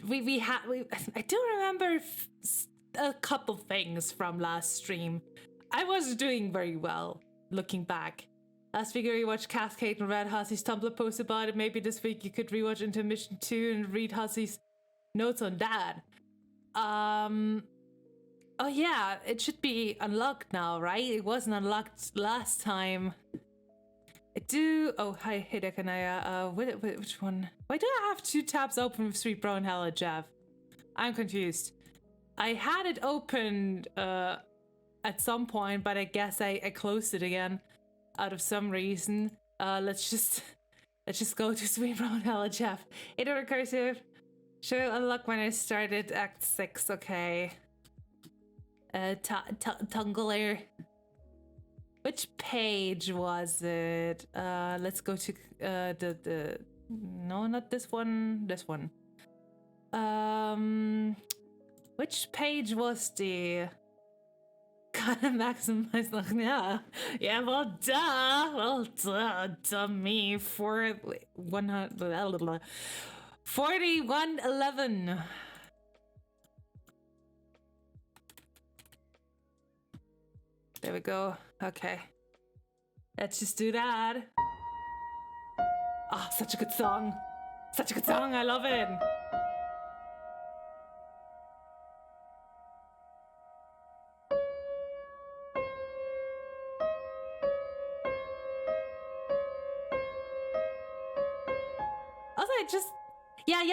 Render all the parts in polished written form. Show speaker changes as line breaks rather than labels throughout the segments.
I do remember a couple things from last stream. I was doing very well, looking back. Last week we watched Cascade and read Hussey's Tumblr post about it. Maybe this week you could rewatch Intermission 2 and read Hussey's notes on that. Oh yeah, it should be unlocked now, right? It wasn't unlocked last time. I do. Oh, hi, Hidekanaya. Which one? Why do I have 2 tabs open with Sweet Brown Hella Jeff? I'm confused. I had it opened at some point, but I guess I closed it again out of some reason. Let's just go to Sweet Brown Hella Jeff. It recursive. Should unlock when I started Act 6. Okay. Tungler. Which page was it? Let's go to no, not this one. This one. Which page was the? Gotta maximize. Yeah. Well, duh, me for 100. 4111. There we go. Okay. Let's just do that. Oh, such a good song. Such a good song. I love it. Also,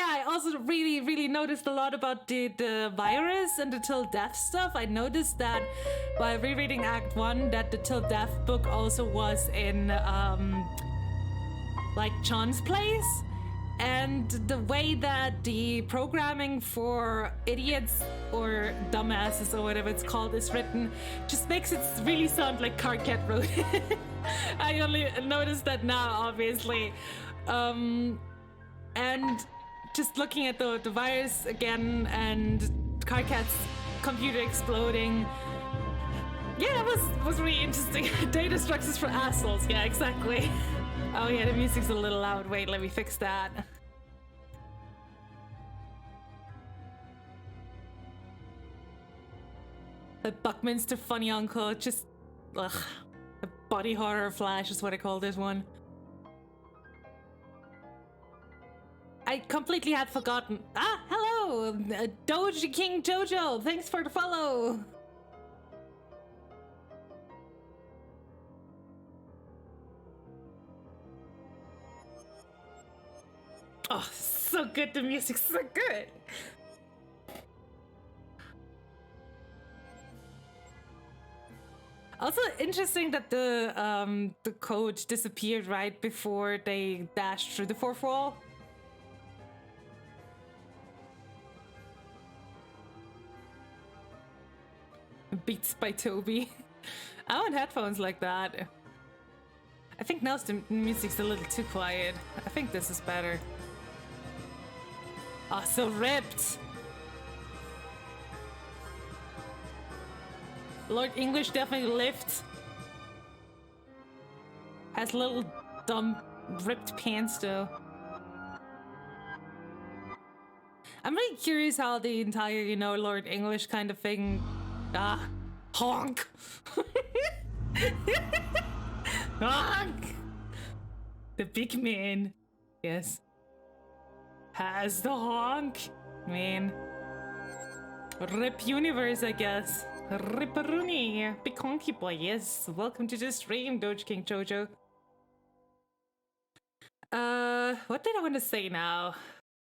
I also really noticed a lot about the virus and the Till Death stuff. I noticed that while rereading Act 1 that the Till Death book also was in like John's place, and the way that the programming for idiots or dumbasses or whatever it's called is written just makes it really sound like Karkat wrote it. I only noticed that now, obviously. And just looking at the virus again and Karkat's computer exploding. Yeah, that was really interesting. Data structures for assholes. Yeah, exactly. Oh yeah, the music's a little loud. Wait, let me fix that. A Buckminster funny uncle, just ugh. A body horror flash is what I call this one. I completely had forgotten. Ah, hello! Doge King Jojo, thanks for the follow! Oh, so good, the music's so good! Also interesting that the code disappeared right before they dashed through the fourth wall. Beats by Toby. I want headphones like that. I think now the music's a little too quiet. I think this is better. Oh, so ripped. Lord English definitely lived. Has little dumb ripped pants though. I'm really curious how the entire, Lord English kind of thing. Honk! Honk! The big man, yes, has the honk. Man. Rip universe, I guess. Ripperoonie. Big honky boy, yes. Welcome to the stream, Doge King Jojo. What did I want to say now?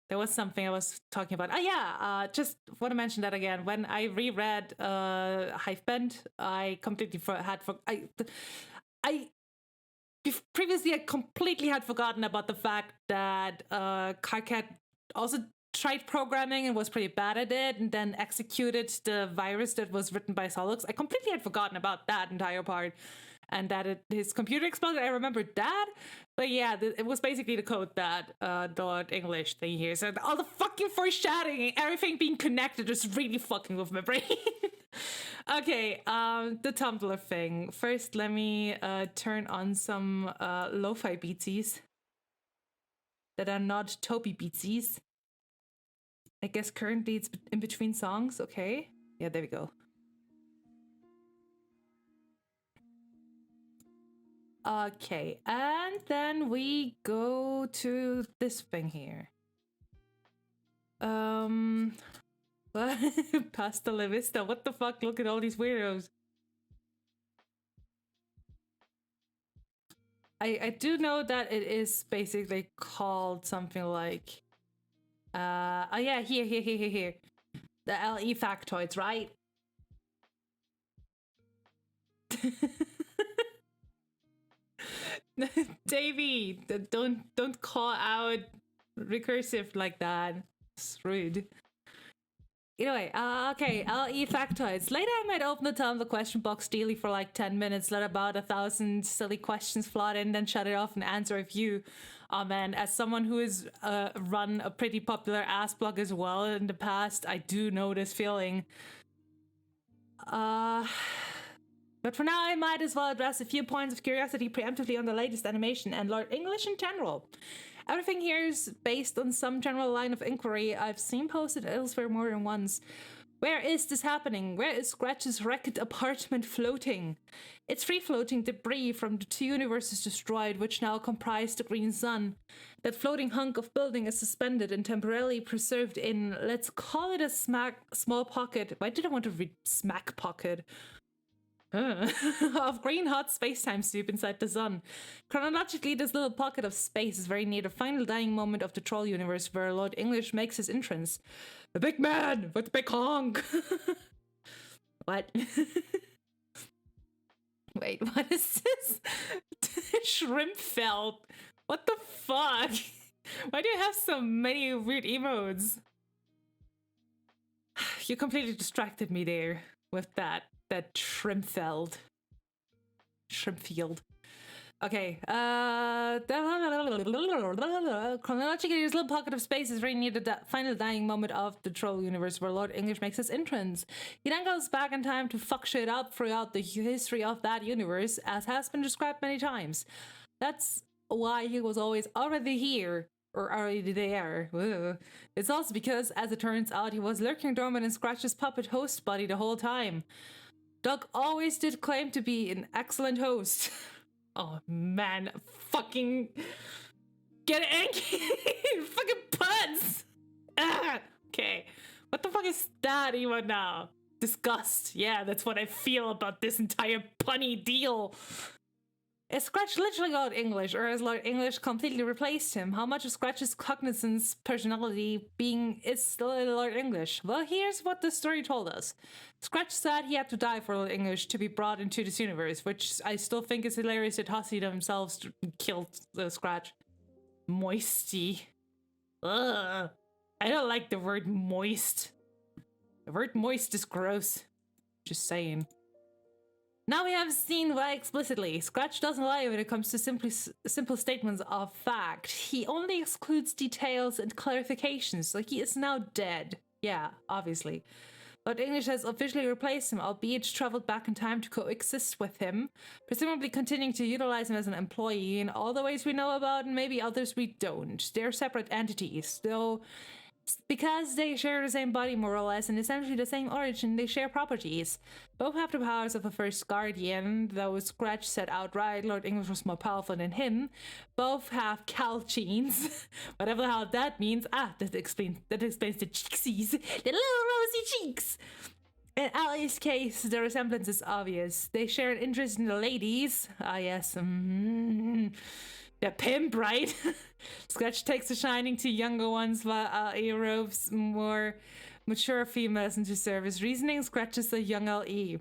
There was something I was talking about. Oh yeah, just want to mention that again. When I reread Hivebend, I completely previously I completely had forgotten about the fact that Karkat also tried programming and was pretty bad at it, and then executed the virus that was written by Solux. I completely had forgotten about that entire part. And that his computer exploded. I remembered that. But yeah, it was basically the code that Lord English thing here. So all the fucking foreshadowing, everything being connected is really fucking with my brain. Okay, the Tumblr thing. First, let me turn on some lo-fi beatsies that are not Toby beatsies. I guess currently it's in between songs. Okay. Yeah, there we go. Okay, and then we go to this thing here. Pasta La Vista. What the fuck? Look at all these weirdos. I do know that it is basically called something like oh yeah, here. The LE factoids, right? Davey, don't call out recursive like that. It's rude. Anyway, okay, LE factoids. Later I might open the question box daily for like 10 minutes, let about 1,000 silly questions flood in, then shut it off and answer a few. Oh man, as someone who has run a pretty popular ass blog as well in the past, I do know this feeling. But for now, I might as well address a few points of curiosity preemptively on the latest animation and Lord English in general. Everything here is based on some general line of inquiry I've seen posted elsewhere more than once. Where is this happening? Where is Scratch's wrecked apartment floating? It's free-floating debris from the two universes destroyed, which now comprise the Green Sun. That floating hunk of building is suspended and temporarily preserved in, let's call it a small pocket. Why did I want to read smack pocket? Of green hot space-time soup inside the sun. Chronologically, this little pocket of space is very near the final dying moment of the Troll universe, where Lord English makes his entrance. The big man with the big honk. What? Wait, what is this? Shrimpfeld. What the fuck? Why do you have so many weird emotes? You completely distracted me there with that Shrimpfeld. Shrimpfield. Okay, chronologically, this little pocket of space is very near the final dying moment of the Troll universe, where Lord English makes his entrance. He then goes back in time to fuck shit up throughout the history of that universe, as has been described many times. That's why he was always already here, or already there. Ugh. It's also because, as it turns out, he was lurking dormant in Scratch's puppet host body the whole time. Doug always did claim to be an excellent host. Oh man, fucking get angry. Fucking puns. Okay, what the fuck is that even now? Disgust. Yeah, that's what I feel about this entire punny deal. Is Scratch literally Lord English, or has Lord English completely replaced him? How much of Scratch's cognizance, personality, being is still Lord English? Well, here's what the story told us. Scratch said he had to die for Lord English to be brought into this universe, which I still think is hilarious that Hussie themselves killed Scratch. Moisty. Ugh. I don't like the word moist. The word moist is gross. Just saying. Now we have seen why explicitly. Scratch doesn't lie when it comes to simple statements of fact. He only excludes details and clarifications, like he is now dead. Yeah, obviously. But English has officially replaced him, albeit traveled back in time to coexist with him, presumably continuing to utilize him as an employee in all the ways we know about, and maybe others we don't. They're separate entities, though. Because they share the same body more or less and essentially the same origin, they share properties. Both have the powers of a first guardian, though Scratch said outright Lord English was more powerful than him. Both have Cal genes, whatever the hell that means. That explains the cheeksies, the little rosy cheeks. In Ali's case, the resemblance is obvious. They share an interest in the ladies. Ah yes, the pimp, right? Scratch takes a shining to younger ones, while LE ropes more mature females into service. Reasoning Scratches a young LE.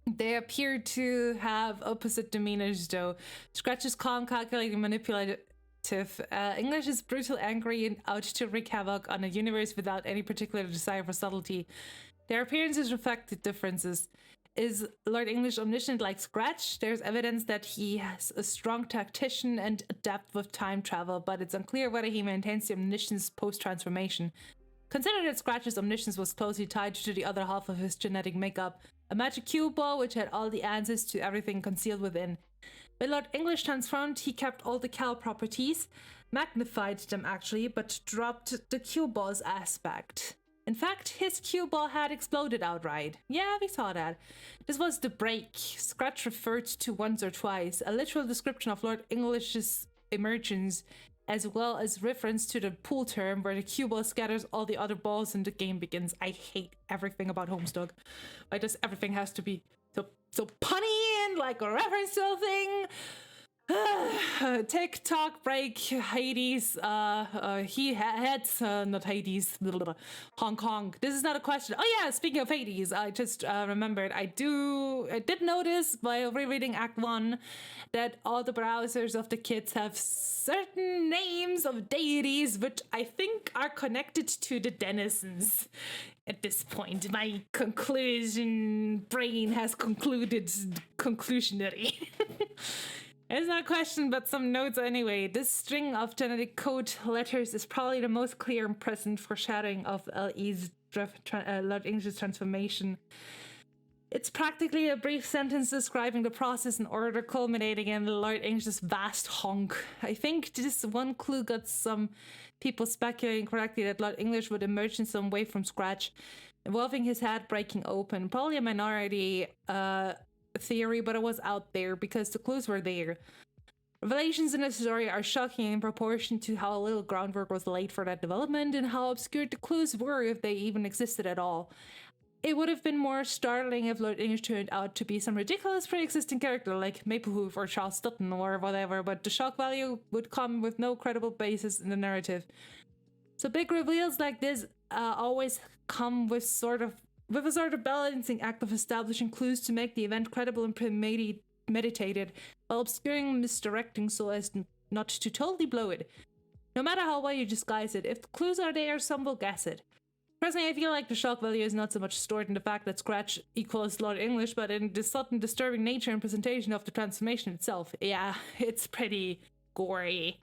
They appear to have opposite demeanors, though. Scratch is calm, calculating, manipulative. English is brutal, angry, and out to wreak havoc on a universe without any particular desire for subtlety. Their appearances reflect the differences. Is Lord English omniscient like Scratch? There's evidence that he has a strong tactician and adept with time travel, but it's unclear whether he maintains the omniscience post-transformation. Consider that Scratch's omniscience was closely tied to the other half of his genetic makeup, a magic cue ball which had all the answers to everything concealed within. When Lord English transformed, he kept all the Cal properties, magnified them actually, but dropped the cue balls aspect. In fact, his cue ball had exploded outright. Yeah, we saw that. This was the break. Scratch referred to once or twice, a literal description of Lord English's emergence, as well as reference to the pool term where the cue ball scatters all the other balls and the game begins. I hate everything about Homestuck. Why does everything has to be so punny and like a reference to a thing? TikTok break, Hades, not Hades, Hong Kong. This is not a question. Oh yeah, speaking of Hades, I just remembered. I did notice while rereading Act 1 that all the browsers of the kids have certain names of deities which I think are connected to the denizens. At this point, my conclusion brain has concluded conclusionary. It's not a question, but some notes anyway. This string of genetic code letters is probably the most clear and present foreshadowing of LE's Lord English's transformation. It's practically a brief sentence describing the process in order culminating in Lord English's vast honk. I think this one clue got some people speculating correctly that Lord English would emerge in some way from scratch, involving his head breaking open. Probably a minority theory, but it was out there because the clues were there. Revelations in the story are shocking in proportion to how little groundwork was laid for that development and how obscure the clues were if they even existed at all. It would have been more startling if Lord English turned out to be some ridiculous pre-existing character like Maplehoof or Charles Dutton or whatever, but the shock value would come with no credible basis in the narrative. So big reveals like this always come with a sort of balancing act of establishing clues to make the event credible and premeditated, while obscuring and misdirecting so as not to totally blow it. No matter how well you disguise it, if the clues are there, some will guess it. Personally, I feel like the shock value is not so much stored in the fact that Scratch equals Lord English, but in the sudden disturbing nature and presentation of the transformation itself. Yeah, it's pretty gory.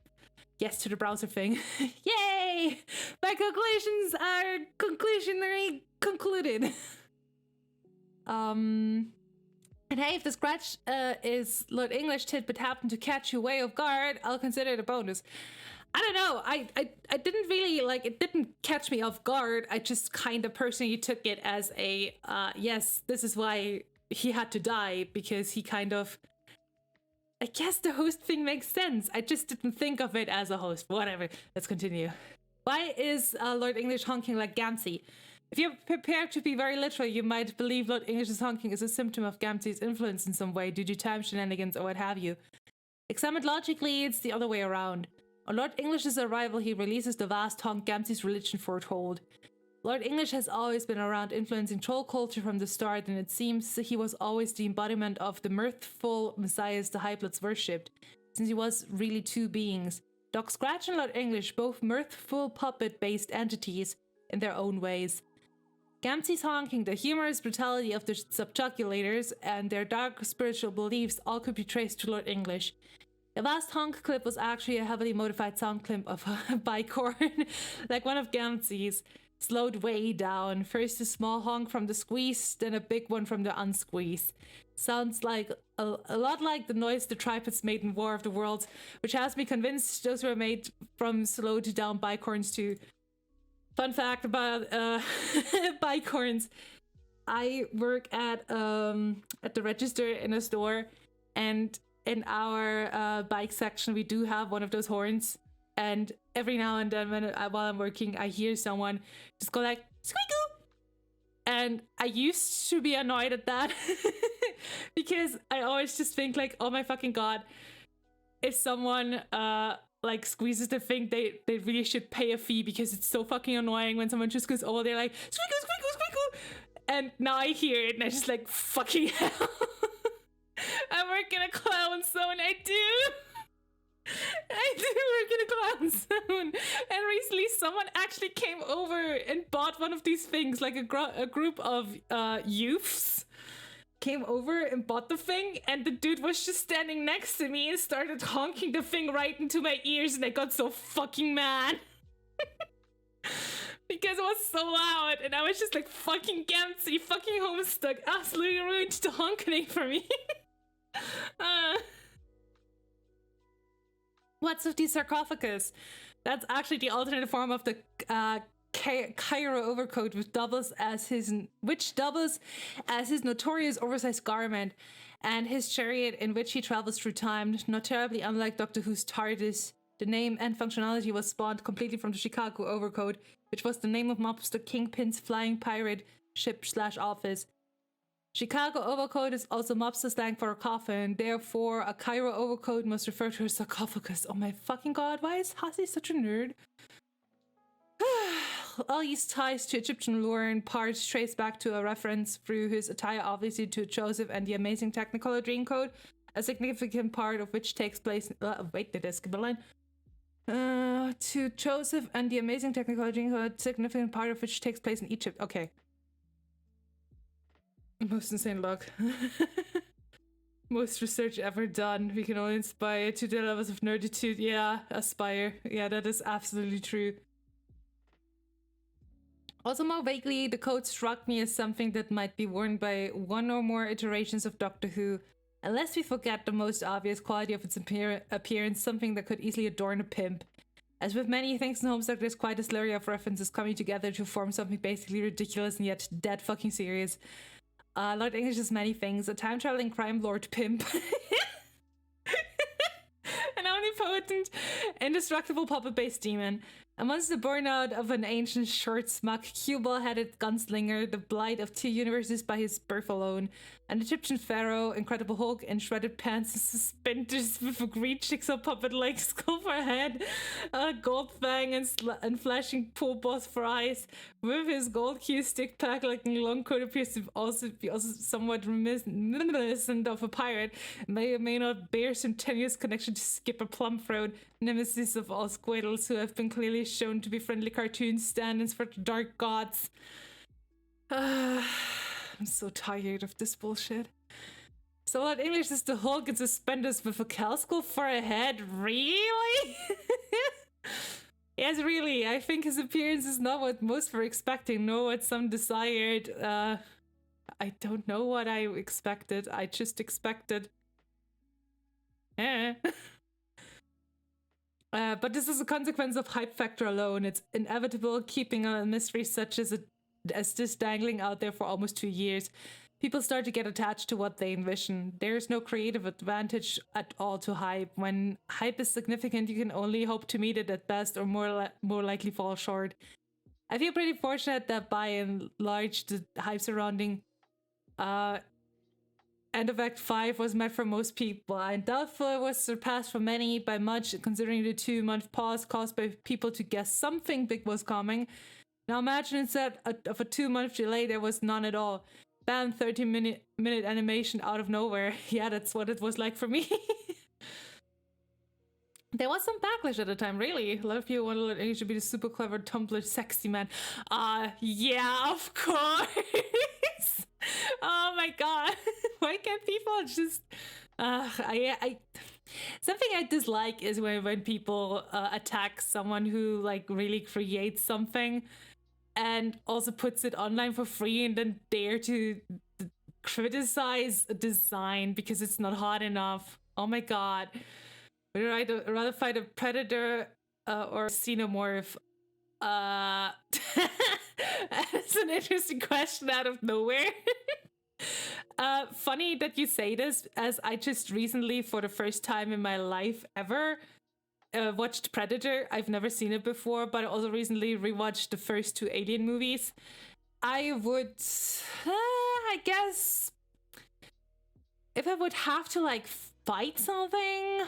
Yes to the browser thing. Yay! My conclusions are conclusionary concluded. And hey, if the Scratch is Lord English tidbit happened to catch you way off guard, I'll consider it a bonus. I don't know. I didn't really it didn't catch me off guard. I just kind of personally took it as a yes, this is why he had to die, because he kind of, I guess the host thing makes sense. I just didn't think of it as a host. Whatever. Let's continue. Why is Lord English honking like Gamzee? If you're prepared to be very literal, you might believe Lord English's honking is a symptom of Gamzee's influence in some way due to time shenanigans or what have you. Examined logically, it's the other way around. On Lord English's arrival, he releases the vast honk Gamzee's religion foretold. Lord English has always been around influencing troll culture from the start, and it seems he was always the embodiment of the mirthful messiahs the Hybloods worshipped, since he was really two beings. Doc Scratch and Lord English, both mirthful puppet-based entities in their own ways. Gamzee's honking, the humorous brutality of the subjugulators, and their dark spiritual beliefs all could be traced to Lord English. The last honk clip was actually a heavily modified sound clip of a bike horn, like one of Gamzee's, slowed way down. First a small honk from the squeeze, then a big one from the unsqueeze. Sounds like a lot like the noise the tripods made in War of the Worlds, which has me convinced those were made from slowed down bike horns too. Fun fact about bike horns. I work at the register in a store, and in our bike section we do have one of those horns, and every now and then while I'm working I hear someone just go like squeakoo, and I used to be annoyed at that because I always just think like, oh my fucking god, if someone like squeezes the thing, they really should pay a fee, because it's so fucking annoying when someone just goes over there like squeakoo squeakoo squeakoo, and now I hear it and I just like, fucking hell. I work in a clown zone. I do work in a clown zone. And recently someone actually came over and bought one of these things, like a group of youths came over and bought the thing, and the dude was just standing next to me and started honking the thing right into my ears, and I got so fucking mad. Because it was so loud, and I was just like, fucking Gamzee, fucking Homestuck absolutely ruined the honking for me. What's with the sarcophagus? That's actually the alternate form of the Cairo overcoat, which doubles as his notorious oversized garment, and his chariot in which he travels through time. Not terribly unlike Doctor Who's TARDIS, the name and functionality was spawned completely from the Chicago overcoat, which was the name of mobster Kingpin's flying pirate ship/office. Chicago overcoat is also mobster slang for a coffin, therefore a Cairo overcoat must refer to a sarcophagus. Oh my fucking god, why is Hasi such a nerd? All these ties to Egyptian lore in parts trace back to a reference through his attire, obviously, to Joseph and the Amazing Technicolor Dreamcoat, a significant part of which takes place. Wait, did I skip a line? To Joseph and the Amazing Technicolor Dreamcoat, significant part of which takes place in Egypt. Okay. Most insane luck. Most research ever done. We can only aspire to the levels of nerditude. Yeah, aspire. Yeah, that is absolutely true. Also, more vaguely, the coat struck me as something that might be worn by one or more iterations of Doctor Who, unless we forget the most obvious quality of its appearance, something that could easily adorn a pimp. As with many things in Homestuck, there's quite a slurry of references coming together to form something basically ridiculous and yet dead fucking serious. Lord English's many things, a time-traveling crime lord pimp. An omnipotent, indestructible puppet-based demon. A monster born out of an ancient, short, smug, cue-ball-headed gunslinger, the blight of 2 universes by his birth alone. An Egyptian pharaoh, Incredible Hulk in shredded pants and suspenders with a green jigsaw puppet-like skull for a head, a gold fang and flashing pool boss for eyes. With his gold cue stick pack like long coat appears to also be somewhat reminiscent of a pirate, may or may not bear some tenuous connection to Skipper Plumthroat, nemesis of all squiddles who have been clearly shown to be friendly cartoon stand-ins for the dark gods. I'm so tired of this bullshit. So Lord English is the Hulk in suspenders with a cow skull for a head? Really? Yes, really. I think his appearance is not what most were expecting, nor what some desired. I don't know what I expected. I just expected. But this is a consequence of hype factor alone. It's inevitable, keeping a mystery such as this dangling out there for almost 2 years. People start to get attached to what they envision. There's no creative advantage at all to hype. When hype is significant, you can only hope to meet it at best, or more likely fall short. I feel pretty fortunate that by and large, the hype surrounding End of Act 5 was met for most people. I'm doubtful it was surpassed for many by much, considering the 2-month pause caused by people to guess something big was coming. Now imagine instead of a 2-month delay, there was none at all. Bam, 30-minute animation out of nowhere. Yeah, that's what it was like for me. There was some backlash at the time, really. A lot of people wanted it to be the super clever Tumblr sexy man. Yeah, of course. Oh my god. Why can't people just... Something I dislike is when people attack someone who like really creates something and also puts it online for free and then dare to criticize a design because it's not hot enough. Oh my god. Would I rather fight a predator or a xenomorph? That's an interesting question out of nowhere. Funny that you say this, as I just recently, for the first time in my life ever, watched Predator. I've never seen it before, but I also recently rewatched the first 2 Alien movies. I would, I guess, if I would have to like fight something,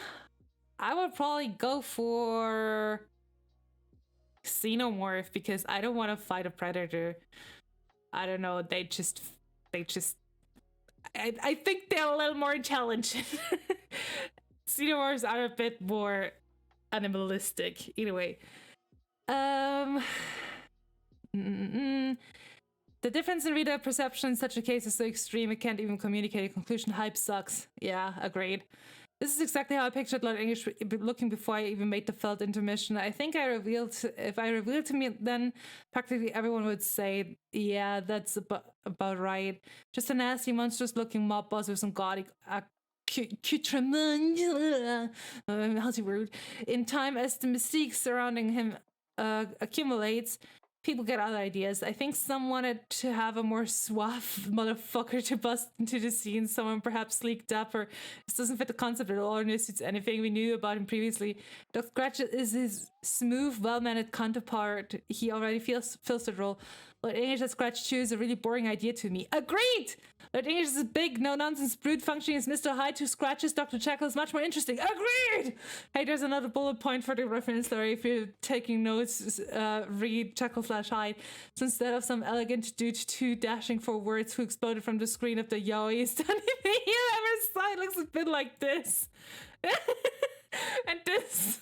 I would probably go for Xenomorph because I don't want to fight a Predator. I don't know, they just I think they're a little more intelligent. Xenomorphs are a bit more animalistic. Anyway. The difference in reader perception in such a case is so extreme it can't even communicate a conclusion. Hype sucks. Yeah, agreed. This is exactly how I pictured Lord English looking before I even made the felt intermission. I think if I revealed to me, then practically everyone would say, yeah, that's about right. Just a nasty, monstrous looking mob boss with some gaudy accoutrement, multi-word, in time as the mystique surrounding him accumulates, people get other ideas. I think some wanted to have a more suave motherfucker to bust into the scene. Someone perhaps sleeked up, or this doesn't fit the concept at all, or no suits anything we knew about him previously. Dr. Scratch is his smooth, well-mannered counterpart. He already fills the role. Lord English as Scratch 2 is a really boring idea to me. Agreed! Lord English is a big, no-nonsense brute functioning as Mr. Hyde to Scratch's Dr. Jekyll is much more interesting. Agreed! Hey, there's another bullet point for the reference story. If you're taking notes, read Jekyll/Hyde. So instead of some elegant dude too dashing for words who exploded from the screen of the yaoi standing here, every side looks a bit like this. And this.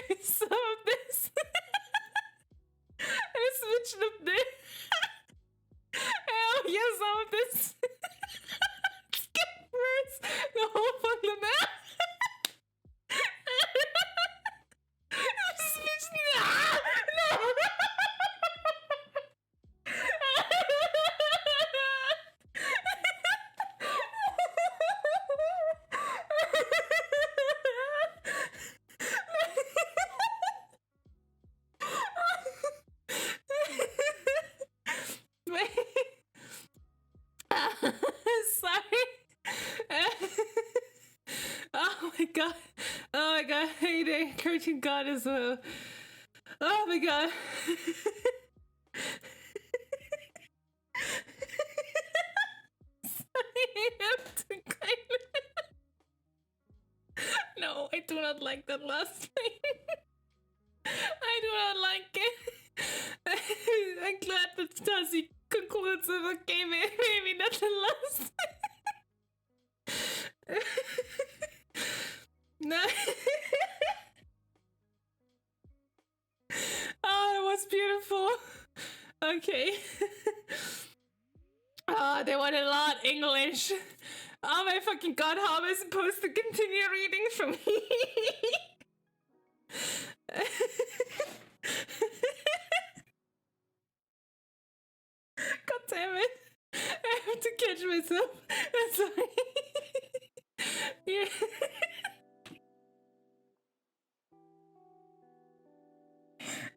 And some of this. And a switch of this. Oh, yeah, some of this. Skip words. The whole fucking map. No. Oh my god, hey there, Cartoon God is a... Oh my god. No, I do not like that last thing. I do not like it. I'm glad that Stasi concludes it. Okay, maybe not the last. No. Oh, it was beautiful. Okay. Oh, they wanted a lot English. Oh my fucking god, how am I supposed to continue reading from here? God damn it. I have to catch myself. I'm sorry. Yeah.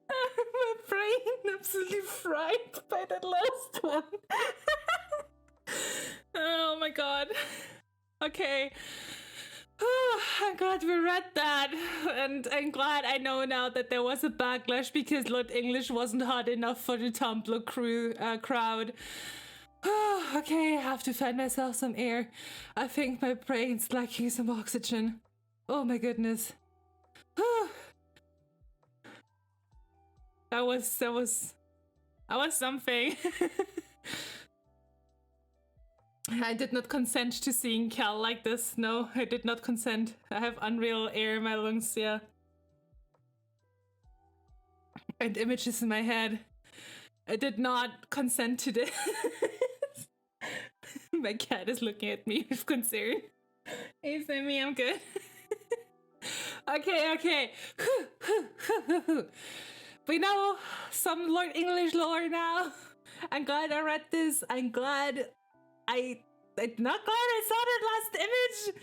My brain absolutely fried by that last one. Oh my god. Okay. Oh, I'm glad we read that, and I'm glad I know now that there was a backlash because Lord English wasn't hot enough for the Tumblr crowd. Oh, okay, I have to find myself some air. I think my brain's lacking some oxygen. Oh my goodness. That was something. I did not consent to seeing Cal like this. No, I did not consent. I have unreal air in my lungs, yeah. And images in my head. I did not consent to this. My cat is looking at me with concern. Hey, Sammy, I'm good. Okay. We know some Lord English lore now. I'm glad I read this. I'm glad I'm not glad I saw that last image.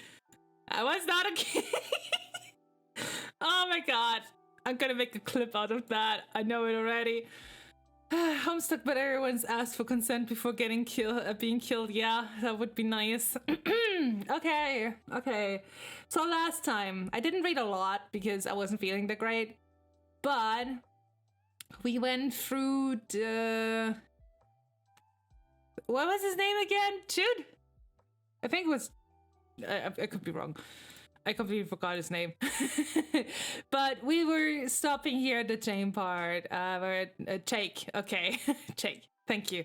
I was not okay. Oh my god. I'm gonna make a clip out of that. I know it already. Homestuck, but everyone's asked for consent before being killed. Yeah, that would be nice. Okay. So last time, I didn't read a lot because I wasn't feeling that great. But we went through the... What was his name again? Jude? I think it was... I could be wrong. I completely forgot his name. But we were stopping here at the Jane part. Jake. Okay. Jake. Thank you.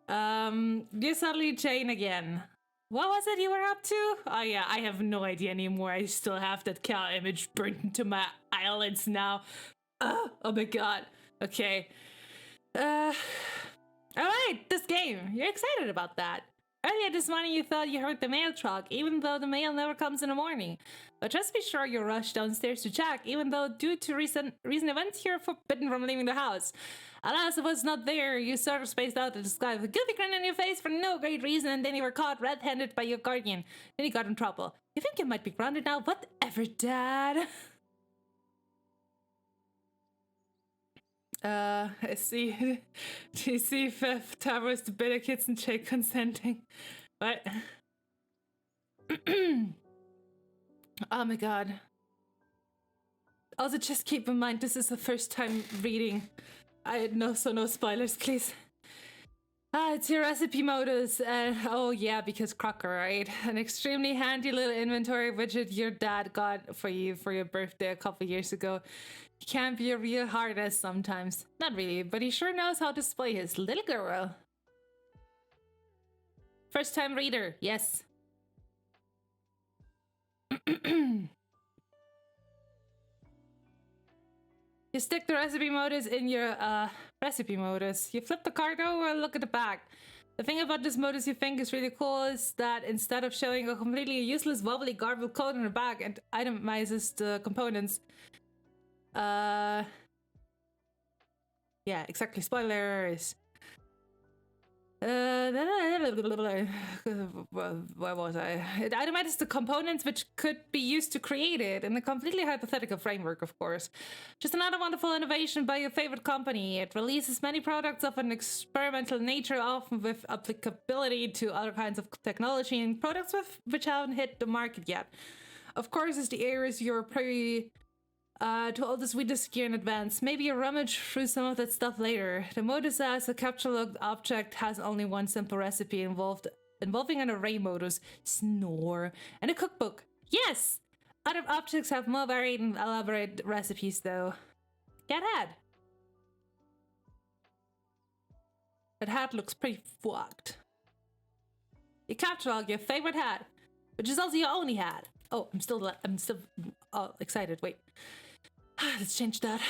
You're suddenly Jane again. What was it you were up to? Oh yeah, I have no idea anymore. I still have that Cal image burnt into my eyelids now. Oh my god. Okay. Alright, this game. You're excited about that. Earlier this morning you thought you heard the mail truck, even though the mail never comes in the morning. But just be sure you rush downstairs to check, even though due to recent events you're forbidden from leaving the house. Alas, it was not there. You sort of spaced out at the sky with a guilty grin on your face for no great reason, and then you were caught red-handed by your guardian. Then you got in trouble. You think you might be grounded now? Whatever, Dad. I see. TC Fifth Towers to Beta Kids and Jake consenting. What? Oh my god. Also, just keep in mind, this is the first time reading. No spoilers, please. It's your recipe modus. Oh yeah, because Crocker, right? An extremely handy little inventory widget your dad got for you for your birthday a couple years ago. He can be a real hard ass sometimes. Not really, but he sure knows how to display his little girl. First time reader, yes. You stick the recipe modus in your recipe modus. You flip the card over and look at the back. The thing about this modus you think is really cool is that instead of showing a completely useless wobbly garbled code in the back, it itemizes the components. Yeah, exactly. Spoilers. Where was I? It itemizes the components which could be used to create it in a completely hypothetical framework, of course. Just another wonderful innovation by your favorite company. It releases many products of an experimental nature, often with applicability to other kinds of technology and products which haven't hit the market yet. Of course, as the heirs, you're pretty to all the sweetest gear in advance. Maybe you rummage through some of that stuff later. The modus as a capture logged object has only one simple recipe involving an array modus, snore, and a cookbook. Yes! Other objects have more varied and elaborate recipes though. Get ahead. That hat looks pretty fucked. You capture log your favorite hat, which is also your only hat. Oh, I'm still excited. Wait. Let's change that.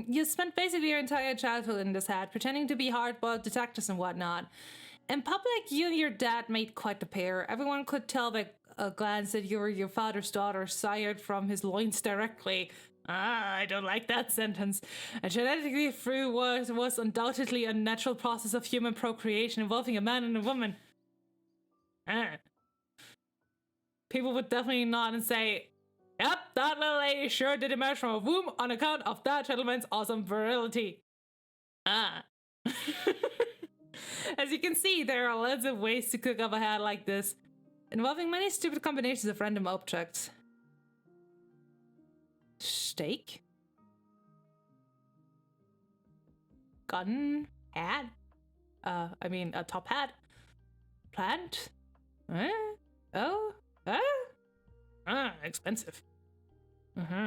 You spent basically your entire childhood in this hat, pretending to be hard-boiled detectives and whatnot. In public, you and your dad made quite the pair. Everyone could tell by a glance that you were your father's daughter, sired from his loins directly. I don't like that sentence. And genetically through what was undoubtedly a natural process of human procreation involving a man and a woman. People would definitely nod and say, yep, that little lady sure did emerge from a womb on account of that gentleman's awesome virility. As you can see, there are lots of ways to cook up a hat like this, involving many stupid combinations of random objects. Steak? Gun? Hat? I mean, a top hat? Plant? Expensive.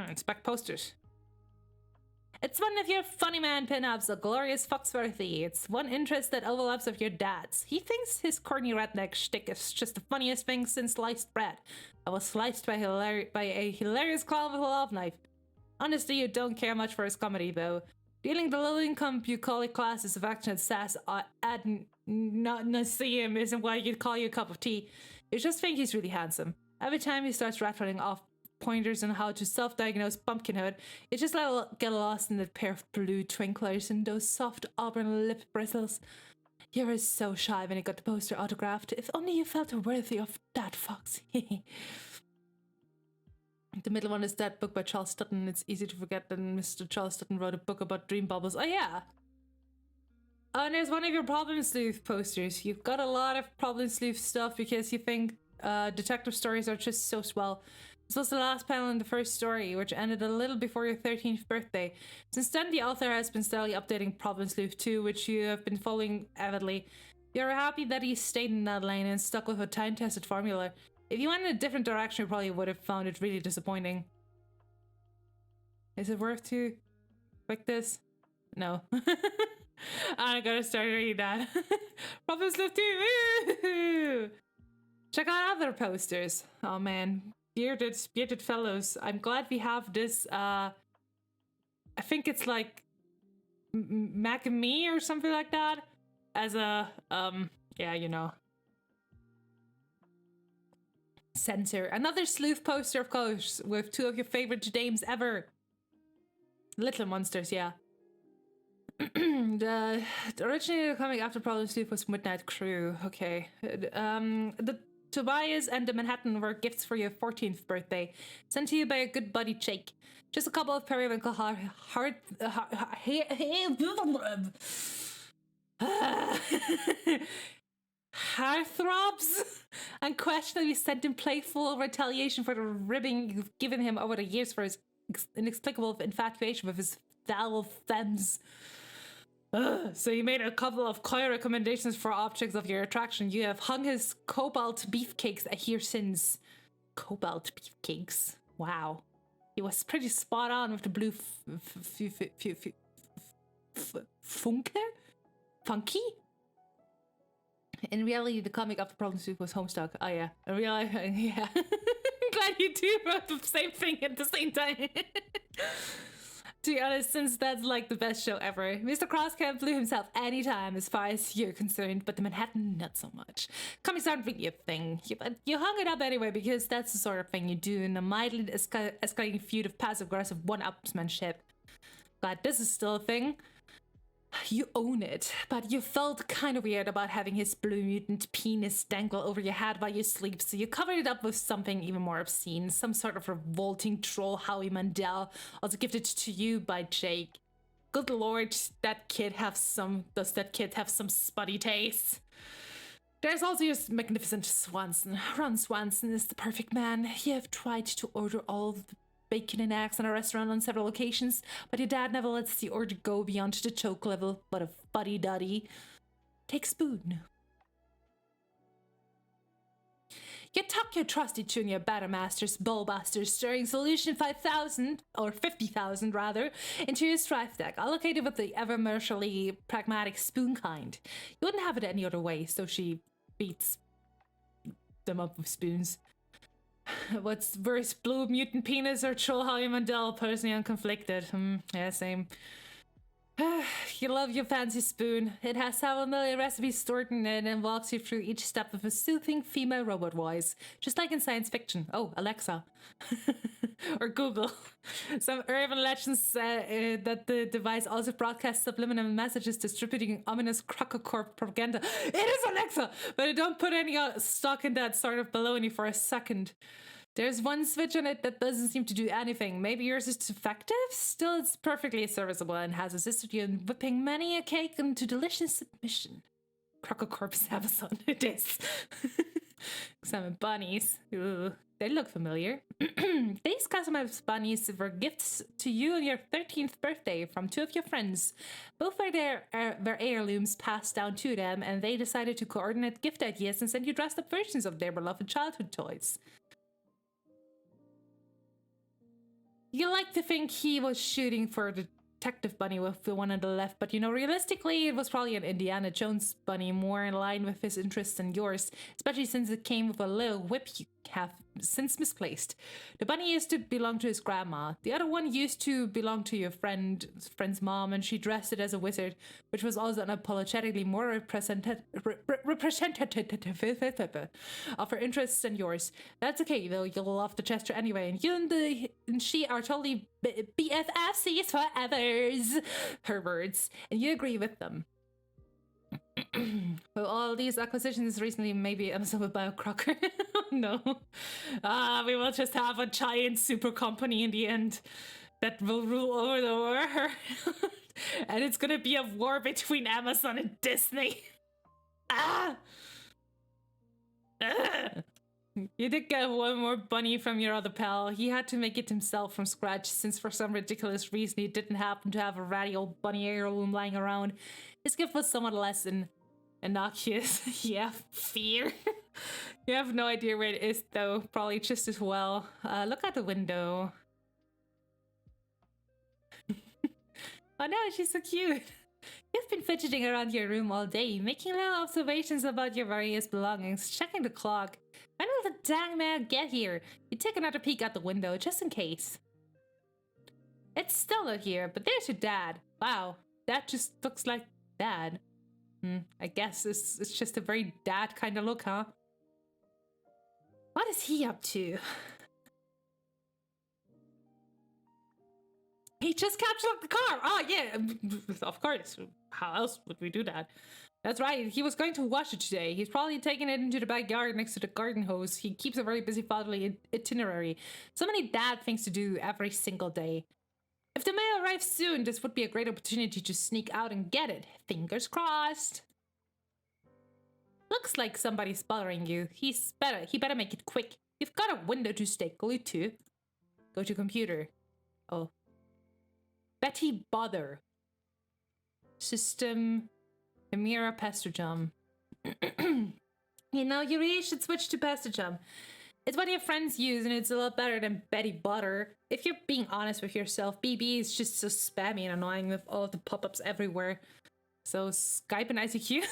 Inspect posters. It's one of your funny man pinups, a glorious Foxworthy. It's one interest that overlaps with your dad's. He thinks his corny redneck shtick is just the funniest thing since sliced bread. I was sliced by a hilarious clown with a love knife. Honestly, you don't care much for his comedy, though. Dealing the low-income bucolic classes of affectionate sass ad nauseam isn't what you'd call your cup of tea. You just think he's really handsome. Every time he starts rattling off pointers on how to self-diagnose pumpkinhood, you just get lost in that pair of blue twinklers and those soft auburn lip bristles. You were so shy when you got the poster autographed. If only you felt worthy of that fox. The middle one is that book by Charles Sutton. It's easy to forget that Mr. Charles Sutton wrote a book about dream bubbles. Oh yeah. Oh, and there's one of your Problem Sleuth posters. You've got a lot of Problem Sleuth stuff because you think detective stories are just so swell. This was the last panel in the first story, which ended a little before your 13th birthday. Since then, the author has been steadily updating Problem Sleuth 2, which you have been following avidly. You're happy that he stayed in that lane and stuck with a time-tested formula. If you went in a different direction, you probably would have found it really disappointing. Is it worth to click this? No. I'm gonna start reading that. Problem Sleuth 2! Check out other posters. Oh man. Bearded fellows. I'm glad we have this, I think it's like Mac and Me or something like that. As a, yeah, you know. center. Another sleuth poster, of course, with two of your favorite names ever. Little Monsters, yeah. The originated comic after Problem Sleuth was Midnight Crew. Okay. The Tobias and the Manhattan were gifts for your 14th birthday, sent to you by a good buddy Jake. Just a couple of periwinkle heartthrobs, unquestionably sent in playful retaliation for the ribbing you've given him over the years for his inexplicable infatuation with his foul femmes. So you made a couple of coy recommendations for objects of your attraction. You have hung his cobalt beefcakes here since. Cobalt beefcakes? Wow. He was pretty spot on with the blue funky? In reality, the comic after Problem Soup was Homestuck. Oh yeah. In real life, yeah. I'm glad you two wrote the same thing at the same time. To be honest, since that's like the best show ever. Mr. Crosscamp blew himself anytime as far as you're concerned, but the Manhattan, not so much. Comics aren't really a thing, but you hung it up anyway because that's the sort of thing you do in a mildly escalating feud of passive-aggressive one-upsmanship. God, this is still a thing. You own it, but you felt kind of weird about having his blue mutant penis dangle over your head while you sleep, so you covered it up with something even more obscene, some sort of revolting troll Howie Mandel, also gifted to you by Jake. Good lord, does that kid have some spuddy taste? There's also your magnificent Swanson. Ron Swanson is the perfect man. You have tried to order all of the bacon and eggs in a restaurant on several occasions, but your dad never lets the order go beyond the choke level. What a fuddy-duddy. Take spoon. You tuck your trusty Junior Battermasters, Bullbusters, Stirring Solution 5000, or 50,000 rather, into your strife deck, allocated with the ever-mercifully pragmatic spoon kind. You wouldn't have it any other way, so she beats them up with spoons. What's worse, blue mutant penis or troll Howie Mandel? Personally, I'm conflicted. Yeah, same. You love your fancy spoon. It has several million recipes stored in it and walks you through each step with a soothing female robot voice, just like in science fiction. Oh, Alexa. Or Google. Some urban legends say that the device also broadcasts subliminal messages distributing ominous Crococorp propaganda. It is Alexa! But I don't put any stock in that sort of baloney for a second. There's one switch on it that doesn't seem to do anything. Maybe yours is defective? Still, it's perfectly serviceable and has assisted you in whipping many a cake into delicious submission. Crococorp's Amazon, it is. Some bunnies. Ooh, they look familiar. These customized bunnies were gifts to you on your 13th birthday from two of your friends. Both were their heirlooms passed down to them, and they decided to coordinate gift ideas and send you dressed up versions of their beloved childhood toys. You like to think he was shooting for the detective bunny with the one on the left, but you know, realistically, it was probably an Indiana Jones bunny, more in line with his interests than yours, especially since it came with a little whip you have since misplaced. The bunny used to belong to his grandma. The other one used to belong to your friend's mom, and she dressed it as a wizard, which was also unapologetically more representative of her interests than yours. That's okay, though. You'll love the gesture anyway, and you and she are totally BFFs forever. Her words, and you agree with them. Well, all these acquisitions recently, maybe Amazon will buy a Crocker. No. We will just have a giant super company in the end that will rule over the world. And it's gonna be a war between Amazon and Disney. You did get one more bunny from your other pal. He had to make it himself from scratch since for some ridiculous reason he didn't happen to have a ratty old bunny heirloom lying around. His gift was somewhat less than innocuous. Yeah, fear. You have no idea where it is though. Probably just as well. Look out the window. Oh no, she's so cute. You've been fidgeting around your room all day, making little observations about your various belongings, checking the clock. When will the dang man get here? You take another peek out the window, just in case. It's still not here, but there's your dad. Wow, that just looks like dad. I guess it's just a very dad kind of look, huh? What is he up to? He just captured the car. Oh, yeah. Of course. How else would we do that? That's right. He was going to wash it today. He's probably taking it into the backyard next to the garden hose. He keeps a very busy family itinerary. So many dad things to do every single day. If the mail arrives soon, this would be a great opportunity to sneak out and get it. Fingers crossed. Looks like somebody's bothering you. He better make it quick. You've got a window to stay glued to. Go to computer. Oh. Betty Bother. System. Amira Pesterdrum. You know, you really should switch to Pesterdrum. It's what your friends use, and it's a lot better than Betty Butter. If you're being honest with yourself, BB is just so spammy and annoying with all of the pop-ups everywhere. So Skype and ICQ.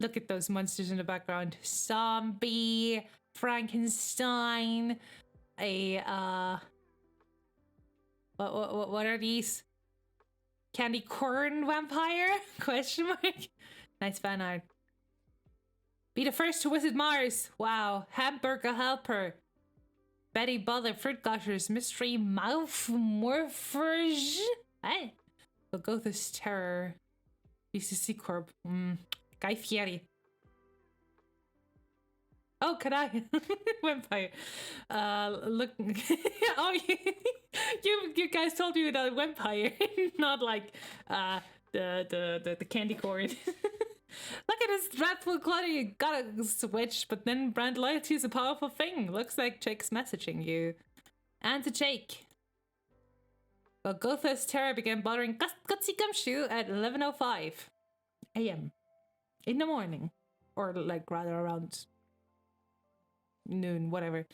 Look at those monsters in the background. Zombie, Frankenstein, what are these? Candy corn vampire? Question mark. Nice fan art. Be the first to visit Mars. Wow. Hamburger helper. Betty Bother, fruit gushers, mystery mouth morphage. Hey. Golgotha's terror. BCC Corp. Guy Fieri. Oh, can I? Vampire. Look. Oh, you guys told me about vampire, not like the candy corn. Look at his dreadful clutter. You gotta switch, but then brand loyalty is a powerful thing. Looks like Jake's messaging you. And to Jake. Golgotha's terror began bothering Gutsy Gumshoe at 11:05 a.m. in the morning, or like rather around noon, whatever.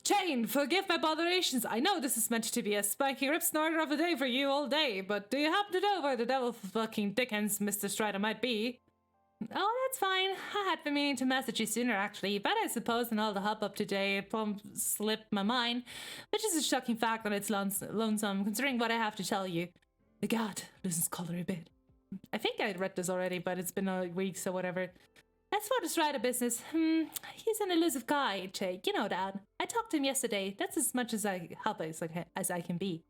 Chain, forgive my botherations. I know this is meant to be a spiky rip snorter of a day for you all day, but do you happen to know where the devil fucking Dickens Mr. Strider might be? Oh, that's fine. I had been meaning to message you sooner, actually, but I suppose in all the hubbub today, it plumb slipped my mind, which is a shocking fact on its lonesome, considering what I have to tell you. The god loses color a bit. I think I read this already, but it's been a week, so whatever. That's for the Strider business. He's an elusive guy, Jake. You know that. I talked to him yesterday. That's as much as I help as I can be.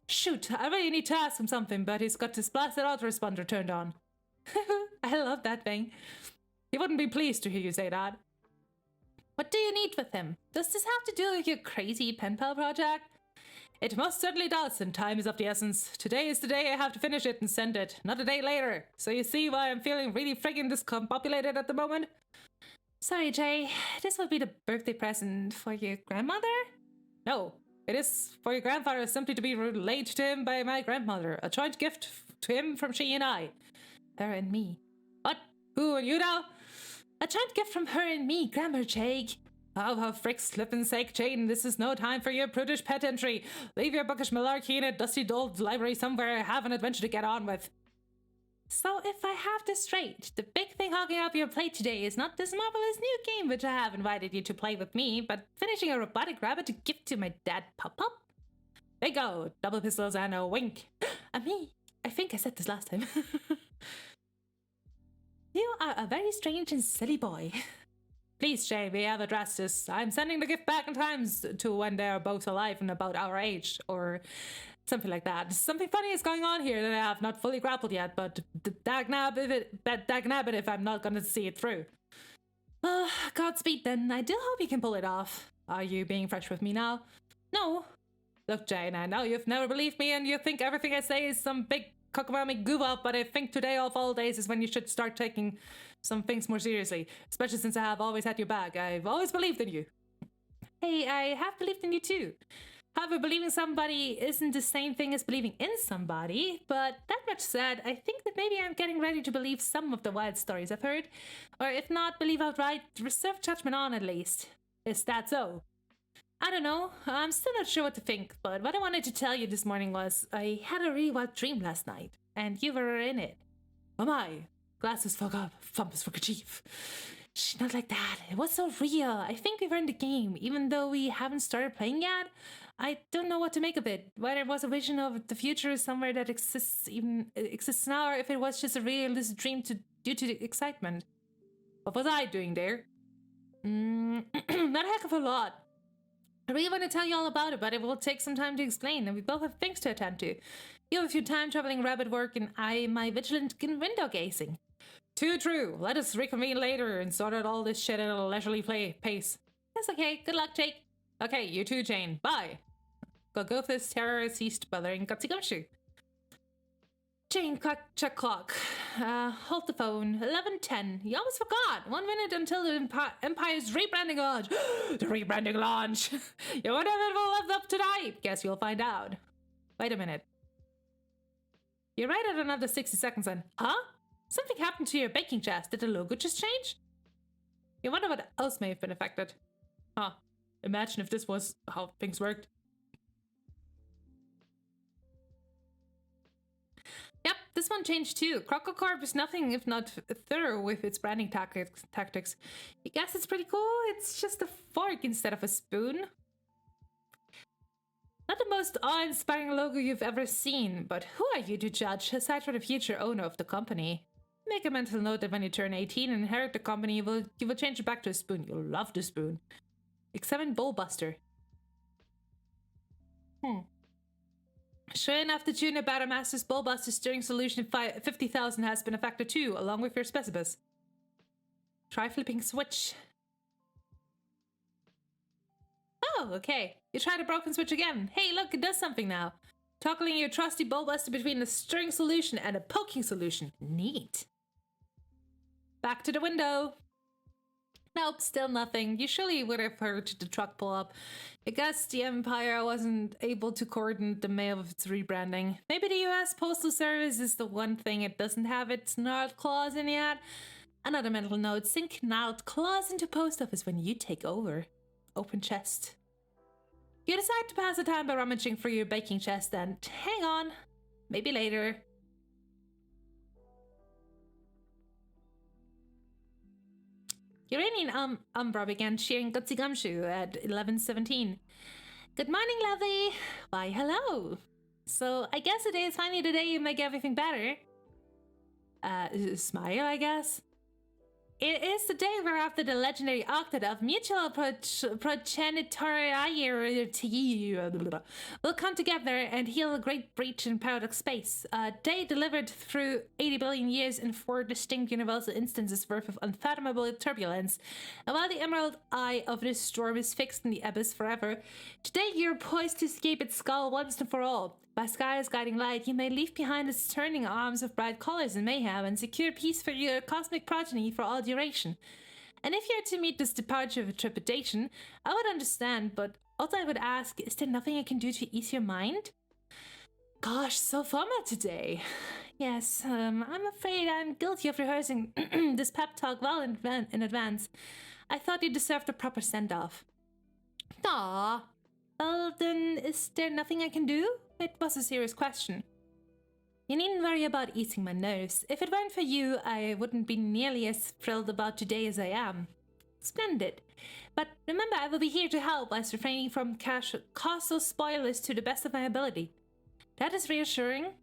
Shoot, I really need to ask him something, but he's got his blasted autoresponder turned on. I love that thing. He wouldn't be pleased to hear you say that. What do you need with him? Does this have to do with your crazy pen pal project? It most certainly does, and time is of the essence. Today is the day I have to finish it and send it, not a day later. So you see why I'm feeling really friggin' discombobulated at the moment? Sorry, Jay. This will be the birthday present for your grandmother? No, it is for your grandfather, simply to be relayed to him by my grandmother. A joint gift to him from she and I. Her and me. What? Who and you now? A joint gift from her and me, Grandma Jake. Oh, for frick's flippin' sake, Jane, this is no time for your prudish pet entry. Leave your bookish malarkey in a dusty old library somewhere. I have an adventure to get on with. So if I have this straight, the big thing hogging up your plate today is not this marvelous new game which I have invited you to play with me, but finishing a robotic rabbit to give to my dad Pop-Pop? Bingo! Double pistols and a wink. Me. I think I said this last time. You are a very strange and silly boy. Please, Jane, we have addressed this. I'm sending the gift back in times to when they are both alive and about our age, or something like that. Something funny is going on here that I have not fully grappled yet, but dagnabbit if I'm not going to see it through. Godspeed then. I do hope you can pull it off. Are you being fresh with me now? No. Look, Jane, I know you've never believed me and you think everything I say is some big cockamamie goof up, but I think today of all days is when you should start taking some things more seriously, especially since I have always had your back. I've always believed in you. Hey, I have believed in you too. However, believing somebody isn't the same thing as believing in somebody, but that much said, I think that maybe I'm getting ready to believe some of the wild stories I've heard, or if not, believe outright, reserve judgment on at least. Is that so? I don't know, I'm still not sure what to think, but what I wanted to tell you this morning was I had a really wild dream last night, and you were in it. Oh my, glasses fog up, fumpus for kerchief. Shh, not like that. It was so real. I think we were in the game, even though we haven't started playing yet. I don't know what to make of it. Whether it was a vision of the future somewhere that exists now, or if it was just a real lucid dream due to the excitement. What was I doing there? Not a heck of a lot. I really want to tell you all about it, but it will take some time to explain, and we both have things to attend to. You have a few time-traveling rabbit work, and I my vigilant window gazing. Too true. Let us reconvene later and sort out all this shit at a leisurely pace. That's okay. Good luck, Jake. Okay, you too, Jane. Bye. Golgotha's terror ceased bothering Gutsy Gumshoe. Jane, check clock. Hold the phone. 11:10. You almost forgot. 1 minute until the Empire's rebranding launch. The rebranding launch. You wonder if it will live up tonight. Guess you'll find out. Wait a minute. You're right at another 60 seconds and, huh? Something happened to your baking chest. Did the logo just change? You wonder what else may have been affected. Huh. Imagine if this was how things worked. Yep, this one changed too. Crococorp is nothing if not thorough with its branding tactics. You guess it's pretty cool? It's just a fork instead of a spoon. Not the most awe-inspiring logo you've ever seen, but who are you to judge, aside from the future owner of the company? Make a mental note that when you turn 18 and inherit the company, you will change it back to a spoon. You'll love the spoon. Examine Bullbuster. Sure enough, the tune about a Master's Bullbuster steering solution 50,000 has been affected too, along with your specibus. Try flipping switch. Oh, okay. You tried a broken switch again. Hey, look, it does something now. Toggling your trusty Bullbuster between a stirring solution and a poking solution. Neat. Back to the window. Nope, still nothing. You surely would have heard the truck pull up. I guess the Empire wasn't able to coordinate the mail of its rebranding. Maybe the US Postal Service is the one thing it doesn't have its gnarled claws in yet. Another mental note, sink gnarled claws into post office when you take over. Open chest. You decide to pass the time by rummaging for your baking chest and hang on. Maybe later. Uranian Umbra began cheering Gutsy Gumshoe at 11:17. Good morning, lovely. Why, hello. So, I guess today is finally the day you make everything better. Smile, I guess. It is the day where after the legendary octet of mutual progenitoriety will come together and heal a great breach in paradox space. A day delivered through 80 billion years in 4 distinct universal instances worth of unfathomable turbulence. And while the emerald eye of this storm is fixed in the abyss forever, today you're poised to escape its skull once and for all. By Sky's guiding light, you may leave behind its turning arms of bright colors and mayhem and secure peace for your cosmic progeny for all duration. And if you're to meet this departure with trepidation, I would understand, but also I would ask, is there nothing I can do to ease your mind? Gosh, so formal today. Yes, I'm afraid I'm guilty of rehearsing this pep talk well in advance. I thought you deserved a proper send-off. Aww. Well, then, is there nothing I can do? It was a serious question. You needn't worry about easing my nerves. If it weren't for you, I wouldn't be nearly as thrilled about today as I am. Splendid. But remember, I will be here to help whilst refraining from causal spoilers to the best of my ability. That is reassuring.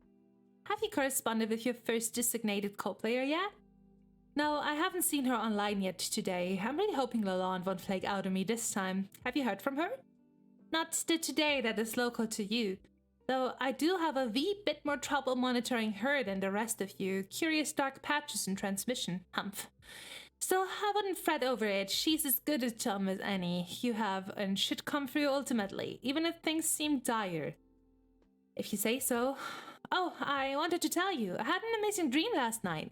Have you corresponded with your first designated co-player yet? No, I haven't seen her online yet today. I'm really hoping Lalonde won't flake out on me this time. Have you heard from her? Not the today that is local to you. Though I do have a wee bit more trouble monitoring her than the rest of you. Curious dark patches in transmission. Humph. Still, I wouldn't fret over it. She's as good a chum as any you have and should come through ultimately, even if things seem dire. If you say so. Oh, I wanted to tell you. I had an amazing dream last night.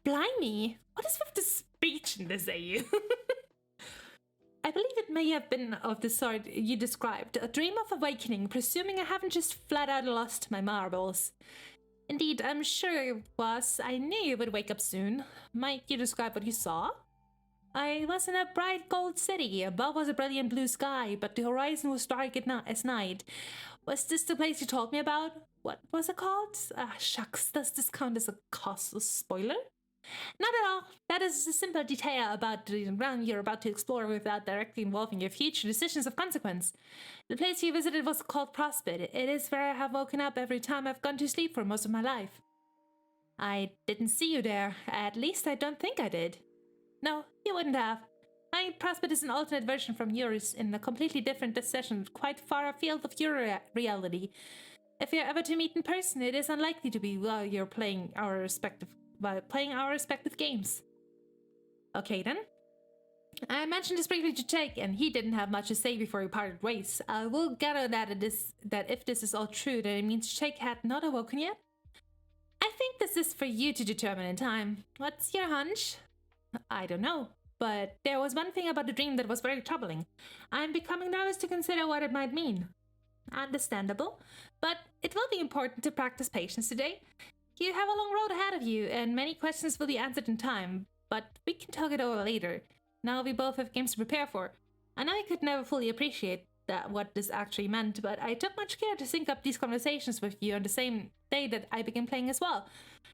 Blimey! What is with the speech in this AU? I believe it may have been of the sort you described, a dream of awakening, presuming I haven't just flat out lost my marbles. Indeed, I'm sure it was. I knew you would wake up soon. Might you describe what you saw? I was in a bright gold city. Above was a brilliant blue sky, but the horizon was dark as night. Was this the place you told me about? What was it called? Ah, shucks, does this count as a costly spoiler? Not at all. That is a simple detail about the ground you're about to explore without directly involving your future decisions of consequence. The place you visited was called Prospect. It is where I have woken up every time I've gone to sleep for most of my life. I didn't see you there. At least I don't think I did. No, you wouldn't have. I My prospect is an alternate version from yours in a completely different session, quite far afield of your reality. If you're ever to meet in person, it is unlikely to be while you're playing our respective games. Okay then. I mentioned this briefly to Jake, and he didn't have much to say before we parted ways. I will gather that if this is all true, then it means Jake had not awoken yet. I think this is for you to determine in time. What's your hunch? I don't know, but there was one thing about the dream that was very troubling. I'm becoming nervous to consider what it might mean. Understandable, but it will be important to practice patience today. You have a long road ahead of you, and many questions will be answered in time, but we can talk it over later. Now we both have games to prepare for. I know I could never fully appreciate what this actually meant, but I took much care to sync up these conversations with you on the same day that I began playing as well.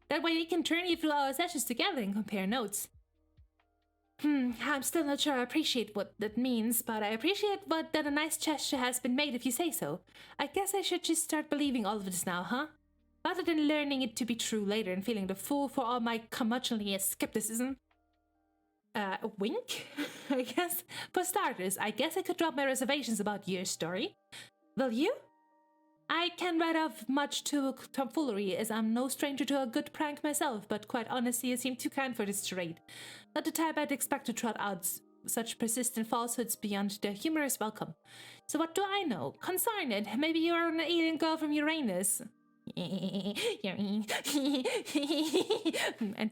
That way we can journey through our sessions together and compare notes. I'm still not sure I appreciate what that means, but I appreciate that a nice gesture has been made if you say so. I guess I should just start believing all of this now, huh? Rather than learning it to be true later and feeling the fool for all my curmudgeonly skepticism. A wink, I guess. For starters, I guess I could drop my reservations about your story. Will you? I can write off much to tomfoolery, as I'm no stranger to a good prank myself, but quite honestly, you seem too kind for this charade. Not the type I'd expect to trot out such persistent falsehoods beyond their humorous welcome. So what do I know? Concern it, maybe you're an alien girl from Uranus. And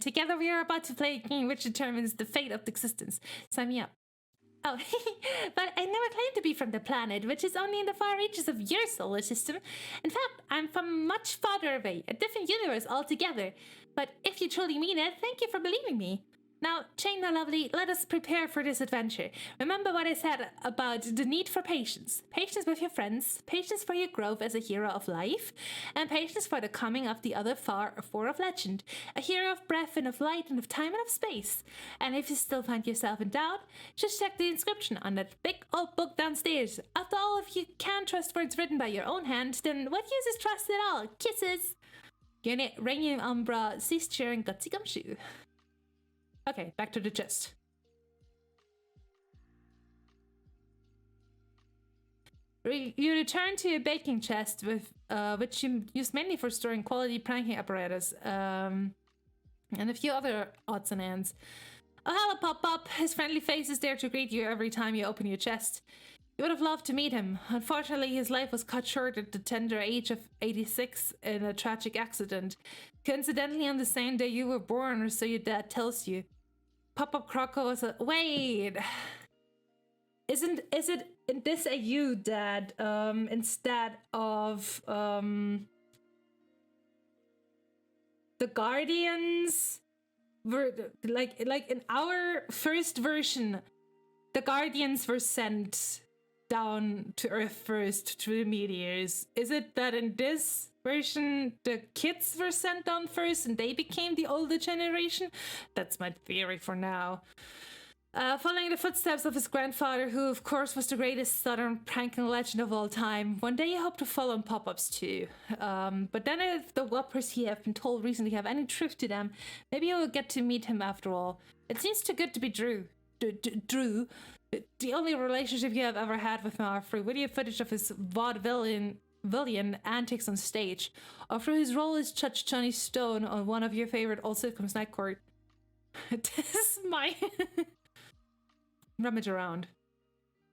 together we are about to play a game which determines the fate of the existence. Sign me up. Oh, but I never claimed to be from the planet, which is only in the far reaches of your solar system. In fact, I'm from much farther away, a different universe altogether. But if you truly mean it, thank you for believing me. Now, Jane, my lovely, let us prepare for this adventure. Remember what I said about the need for patience. Patience with your friends, patience for your growth as a hero of life, and patience for the coming of the other four of legend, a hero of breath and of light and of time and of space. And if you still find yourself in doubt, just check the inscription on that big old book downstairs. After all, if you can't trust words written by your own hand, then what use is trust at all? Kisses! Radium Umbra, cease cheering, gutsy gumshoe. Okay, back to the chest. You return to your baking chest, with which you use mainly for storing quality pranking apparatus, and a few other odds and ends. Oh, hello, Pop-Pop. His friendly face is there to greet you every time you open your chest. You would have loved to meet him. Unfortunately, his life was cut short at the tender age of 86 in a tragic accident. Coincidentally, on the same day you were born, or so your dad tells you. Pop-Up Croco was a... Wait! Is this a you, Dad, instead of, the Guardians? Like in our first version, the Guardians were sent down to Earth first through the meteors. Is it that in this version the kids were sent down first and they became the older generation? That's my theory for now. Following the footsteps of his grandfather, who of course was the greatest southern pranking legend of all time, one day you hope to follow in Pop-Ups too. But then if the whoppers he have been told recently have any truth to them, maybe you will get to meet him after all. It seems too good to be Drew. The only relationship you have ever had with him are through video footage of his vaudevillian antics on stage, or through his role as Judge Johnny Stone on one of your favorite old sitcoms, Night Court. This is my... rummage around.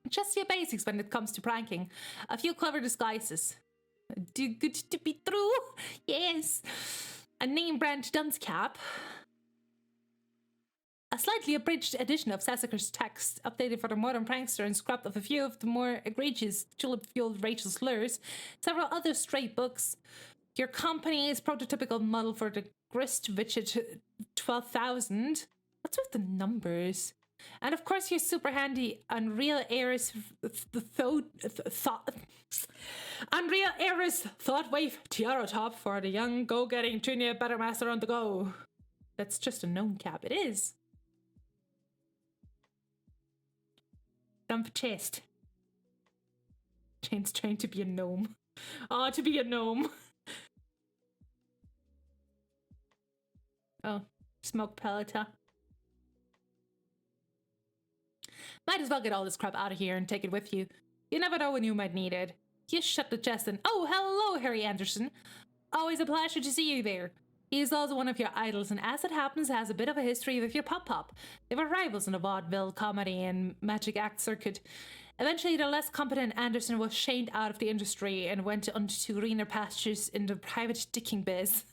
Just your basics when it comes to pranking. A few clever disguises. Too good to be true. Yes. A name brand dunce cap. A slightly abridged edition of Sassacre's text, updated for the modern prankster and scrapped of a few of the more egregious tulip-fueled racial slurs, several other stray books. Your company's prototypical model for the Grist Widget 12,000. What's with the numbers? And of course your super handy Unreal Ares Thoughtwave Tiara Top for the young go-getting junior better master on the go. That's just a gnome cap, it is. Dump chest. Jane's trying to be a gnome. Oh, to be a gnome. Oh, smoke pelleta. Might as well get all this crap out of here and take it with you. You never know when you might need it. He shut the chest and, oh, hello, Harry Anderson. Always a pleasure to see you there. He is also one of your idols, and as it happens, has a bit of a history with your Pop-Pop. They were rivals in the vaudeville, comedy, and magic act circuit. Eventually, the less competent Anderson was shamed out of the industry and went on to greener pastures in the private dicking biz.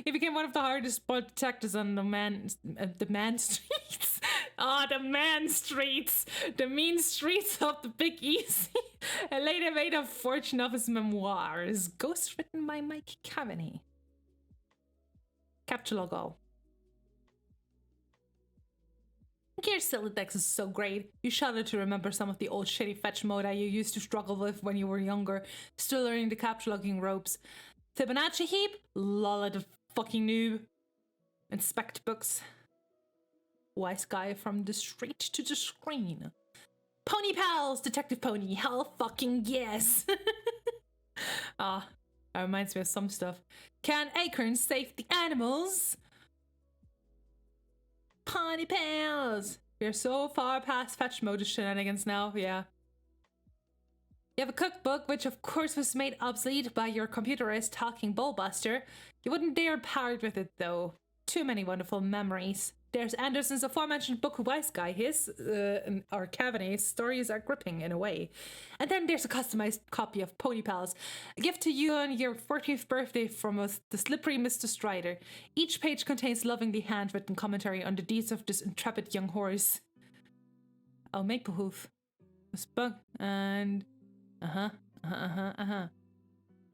He became one of the hardest boiled detectives on the man streets. The man streets. The mean streets of the Big Easy. And later made a fortune of his memoirs. Ghost written by Mike Cavaney. Capture logo. Gear Silodex is so great. You shudder to remember some of the old shitty fetch mode you used to struggle with when you were younger, still learning the capture logging ropes. Fibonacci heap? Lolla the fucking noob. Inspect books. Wise guy from the street to the screen. Pony Pals, Detective Pony, hell fucking yes. That reminds me of some stuff. Can Acorn save the animals? Pony Pals! We're so far past fetch mode shenanigans now, yeah. You have a cookbook, which of course was made obsolete by your computerized talking bullbuster. You wouldn't dare part with it though. Too many wonderful memories. There's Anderson's aforementioned book Wise Guy. His, or Cavaney's stories are gripping in a way. And then there's a customized copy of Pony Pals, a gift to you on your 14th birthday from us, the slippery Mr. Strider. Each page contains lovingly handwritten commentary on the deeds of this intrepid young horse. Oh, make behoof. This book, and...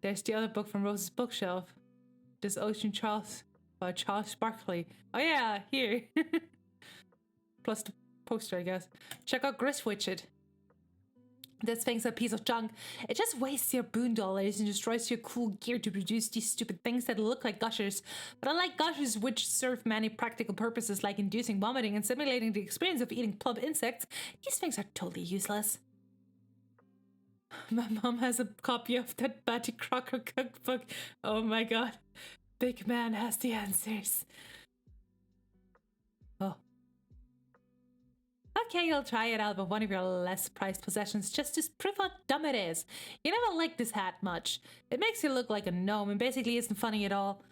There's the other book from Rose's bookshelf. This Ocean Charles... by Charles Barkley. Oh yeah, here. Plus the poster, I guess. Check out Gristwitched. This thing's a piece of junk. It just wastes your $boon and destroys your cool gear to produce these stupid things that look like gushers. But unlike gushers, which serve many practical purposes like inducing vomiting and simulating the experience of eating plump insects, these things are totally useless. My mom has a copy of that Betty Crocker cookbook. Oh my god. Big man has the answers. Oh. Okay, you'll try it out with one of your less prized possessions just to prove how dumb it is. You never liked this hat much. It makes you look like a gnome and basically isn't funny at all.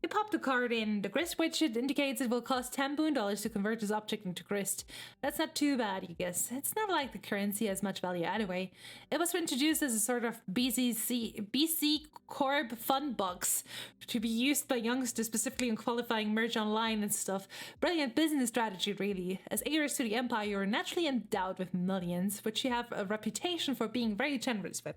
You pop the card in. The grist which it indicates it will cost $10 boon to convert this object into grist. That's not too bad, you guess. It's not like the currency has much value anyway. It was introduced as a sort of BC Corp fun box to be used by youngsters, specifically in qualifying merge online and stuff. Brilliant business strategy, really. As heirs to the empire, you're naturally endowed with millions, which you have a reputation for being very generous with.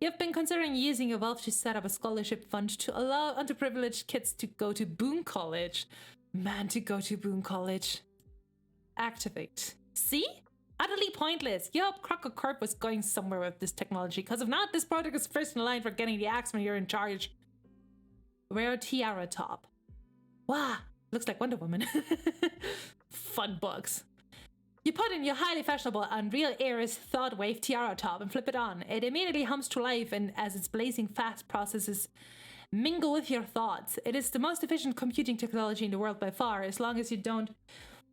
You've been considering using your wealth to set up a scholarship fund to allow underprivileged kids to go to Boone College. Man, to go to Boone College. Activate. See? Utterly pointless. Yup, Crocker Corp was going somewhere with this technology, because if not, this product is first in line for getting the axe when you're in charge. Wear a tiara top. Wow, looks like Wonder Woman. Fun bugs. You put in your highly fashionable Unreal Air's Thought Wave tiara top and flip it on. It immediately hums to life, and as its blazing fast processes mingle with your thoughts. It is the most efficient computing technology in the world by far, as long as you don't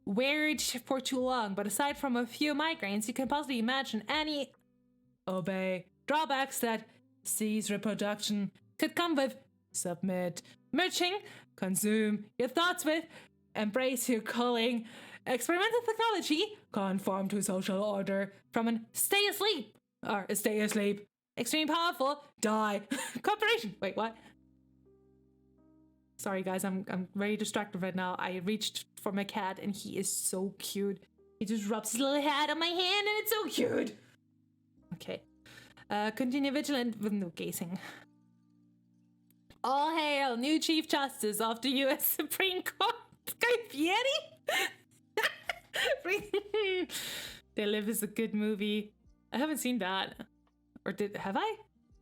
wear it for too long. But aside from a few migraines, you can possibly imagine any drawbacks that cease reproduction could come with. Submit, merging, consume your thoughts with, embrace your calling, experimental technology, conform to social order, from an stay asleep, extreme powerful, die, cooperation. Wait, what? Sorry guys, I'm very distracted right now. I reached for my cat and he is so cute. He just rubs his little head on my hand and it's so cute. Okay. Continue vigilant with no gazing. All hail, new Chief Justice of the U.S. Supreme Court, Guy Fieri. They Live is a good movie. I haven't seen that. Or have I?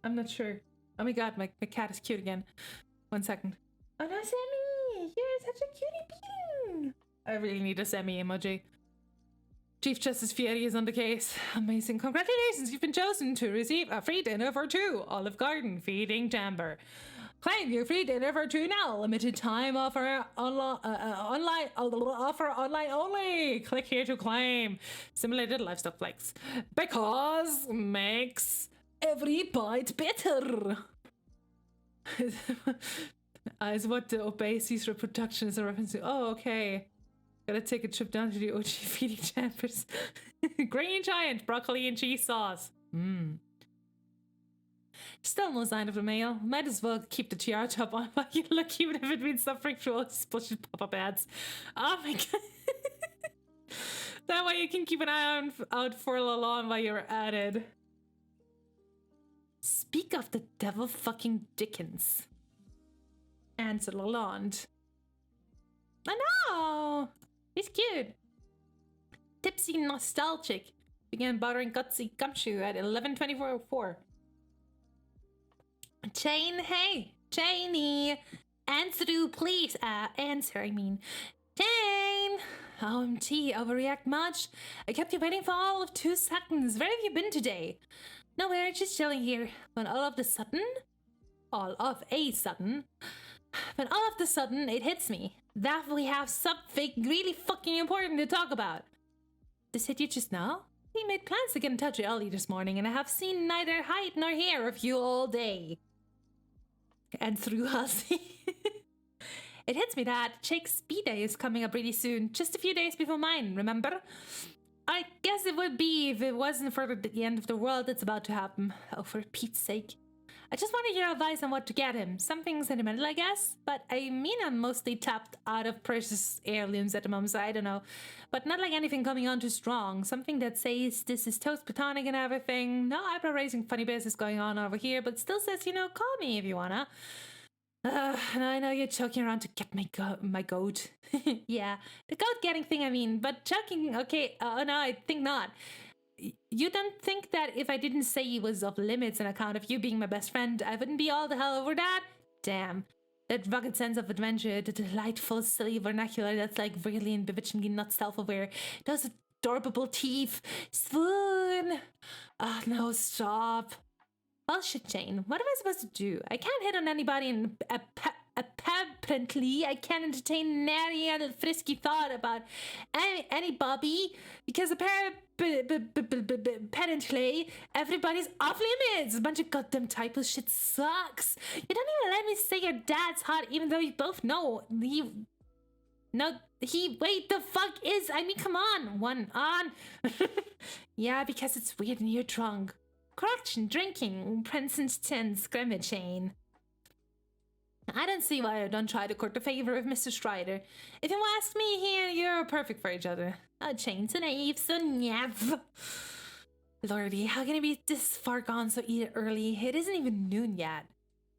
I'm not sure. Oh my god, my cat is cute again. 1 second. Oh no, Sammy! You're such a cutie bean! I really need a Sammy emoji. Chief Justice Fieri is on the case. Amazing. Congratulations, you've been chosen to receive a free dinner for two. Olive Garden feeding chamber. Claim your free dinner for 2 now. Limited time offer online offer online only. Click here to claim. Simulated livestock flex. Because makes every bite better. Is what the obeses reproduction is a reference to. Oh, okay. Gotta take a trip down to the OG feeding chambers. Green giant, broccoli and cheese sauce. Still no sign of the mail. Might as well keep the TR top on while you look, even if it means suffering through all these bullshit pop-up ads. Oh my god. That way you can keep an eye out for Lalonde while you're at it. Speak of the devil fucking Dickens. Answer Lalonde. I know! He's cute. Tipsy nostalgic. Began bothering Gutsy Gumshoe at 11:24:04. Jane, hey, Janie, answer, please. Answer, I mean. Jane! OMG, overreact much? I kept you waiting for all of 2 seconds. Where have you been today? Nowhere, just chilling here. When all of a sudden, it hits me that we have something really fucking important to talk about. This hit you just now? We made plans to get in touch early this morning, and I have seen neither hide nor hair of you all day. And through Halsey. It hits me that Jake's speed day is coming up really soon, just a few days before mine, remember? I guess it would be if it wasn't for the end of the world that's about to happen. Oh, for Pete's sake. I just wanted your advice on what to get him. Something sentimental, I guess. But I mean, I'm mostly tapped out of precious heirlooms at the moment, so I don't know. But not like anything coming on too strong. Something that says this is toast platonic and everything. No eyebrow raising funny business going on over here, but still says, you know, call me if you wanna. And I know you're joking around to get my goat. Yeah, the goat getting thing, I mean. But joking, okay, no, I think not. You don't think that if I didn't say he was off limits on account of you being my best friend, I wouldn't be all the hell over that? Damn. That rugged sense of adventure, the delightful, silly vernacular that's like really and bewitchingly not self-aware. Those adorable teeth. Swoon. Oh, no, stop. Well, shit, Jane. What am I supposed to do? I can't hit on anybody and apparently I can't entertain nary a frisky thought about any Bobby because apparently everybody's off limits. A bunch of goddamn typo shit sucks. You don't even let me say your dad's hot even though we both know wait, the fuck is, I mean, come on. One on. Yeah, because it's weird and you're drunk. Correction, drinking, Princeton scrimmaging. I don't see why I don't try to court the favor of Mr. Strider. If you ask me here, you're perfect for each other. A chain to naive, so nev. Lordy, how can I be this far gone so eat it early? It isn't even noon yet.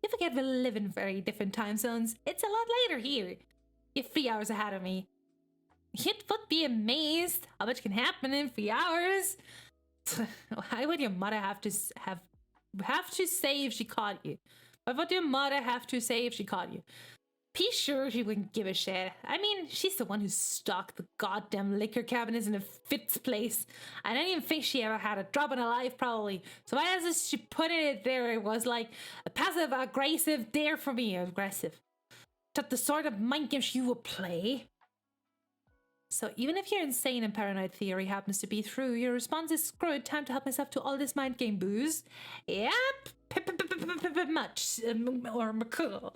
You forget we live in very different time zones. It's a lot later here. You're 3 hours ahead of me. You'd would be amazed how much can happen in 3 hours. Why would your mother have to say if she caught you? Why would your mother have to say if she caught you? Be sure she wouldn't give a shit. I mean, she's the one who stocked the goddamn liquor cabinets in the Fitz place. I don't even think she ever had a drop in her life, probably. So why does she put it there? It was like a passive-aggressive dare for me. Aggressive. That's the sort of mind games you would play. So even if your insane and paranoid theory happens to be true, your response is screw it, time to help myself to all this mind game booze. Yep, much or cool.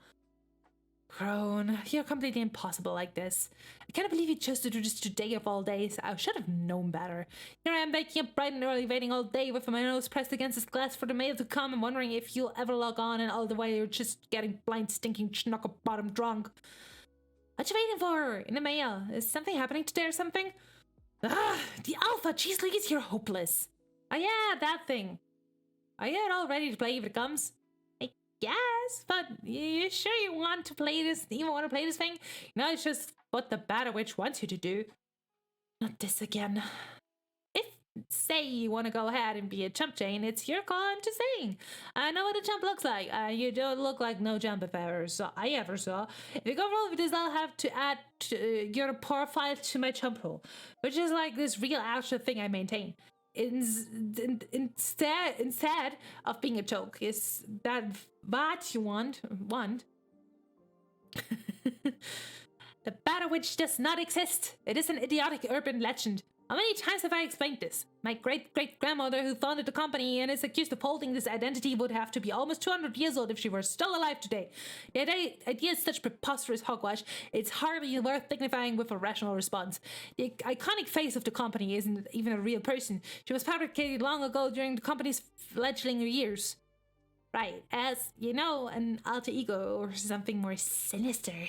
Crone, you're completely impossible like this. I can't believe you chose to do this today of all days. I should have known better. Here I am waking up bright and early, waiting all day with my nose pressed against this glass for the mail to come and wondering if you'll ever log on, and all the while you're just getting blind, stinking, schnock-bottom drunk. What you waiting for? In the mail. Is something happening today or something? Ah, the Alpha Cheese League, you're hopeless. Oh yeah, that thing. Are you all ready to play if it comes? I guess, but you sure you want to play this? You want to play this thing? You know, it's just what the Bata Witch wants you to do. Not this again. If, say, you want to go ahead and be a chump, Jane, it's your call, I'm just saying. I know what a chump looks like. You don't look like no chump I ever saw. If you go wrong with this, I'll have to add your profile to my chump roll, which is like this real actual thing I maintain. instead of being a joke. Is that what you want? The Battle Witch does not exist. It is an idiotic urban legend. How many times have I explained this? My great-great-grandmother who founded the company and is accused of holding this identity would have to be almost 200 years old if she were still alive today. The idea is such preposterous hogwash, it's hardly worth dignifying with a rational response. The iconic face of the company isn't even a real person. She was fabricated long ago during the company's fledgling years. Right, as, you know, an alter ego or something more sinister.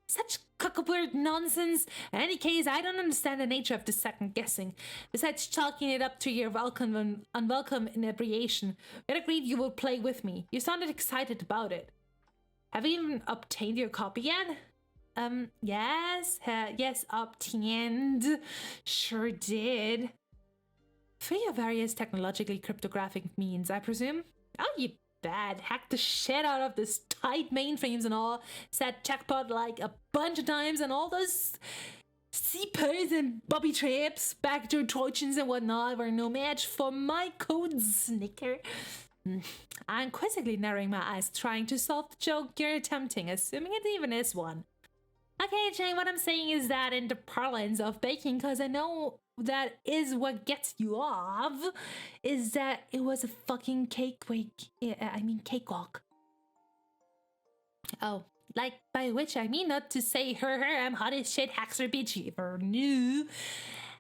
Such cockabird nonsense. In any case, I don't understand the nature of the second guessing. Besides chalking it up to your welcome and unwelcome inebriation, we had agreed you would play with me. You sounded excited about it. Have you even obtained your copy yet? Yes, obtained. Sure did. Through your various technologically cryptographic means, I presume? Oh, you bad. Hacked the shit out of this tight mainframes and all. Set jackpot like a bunch of times and all those seepers and bobby traps, backdoor Trojans and whatnot were no match for my code snicker. I'm quizzically narrowing my eyes, trying to solve the joke you're attempting, assuming it even is one. Okay, Jane, what I'm saying is that in the parlance of baking, because I know that is what gets you off, is that it was a fucking cakewalk. Oh, like, by which I mean not to say her, I'm hot as shit, hacker bitchy, or no.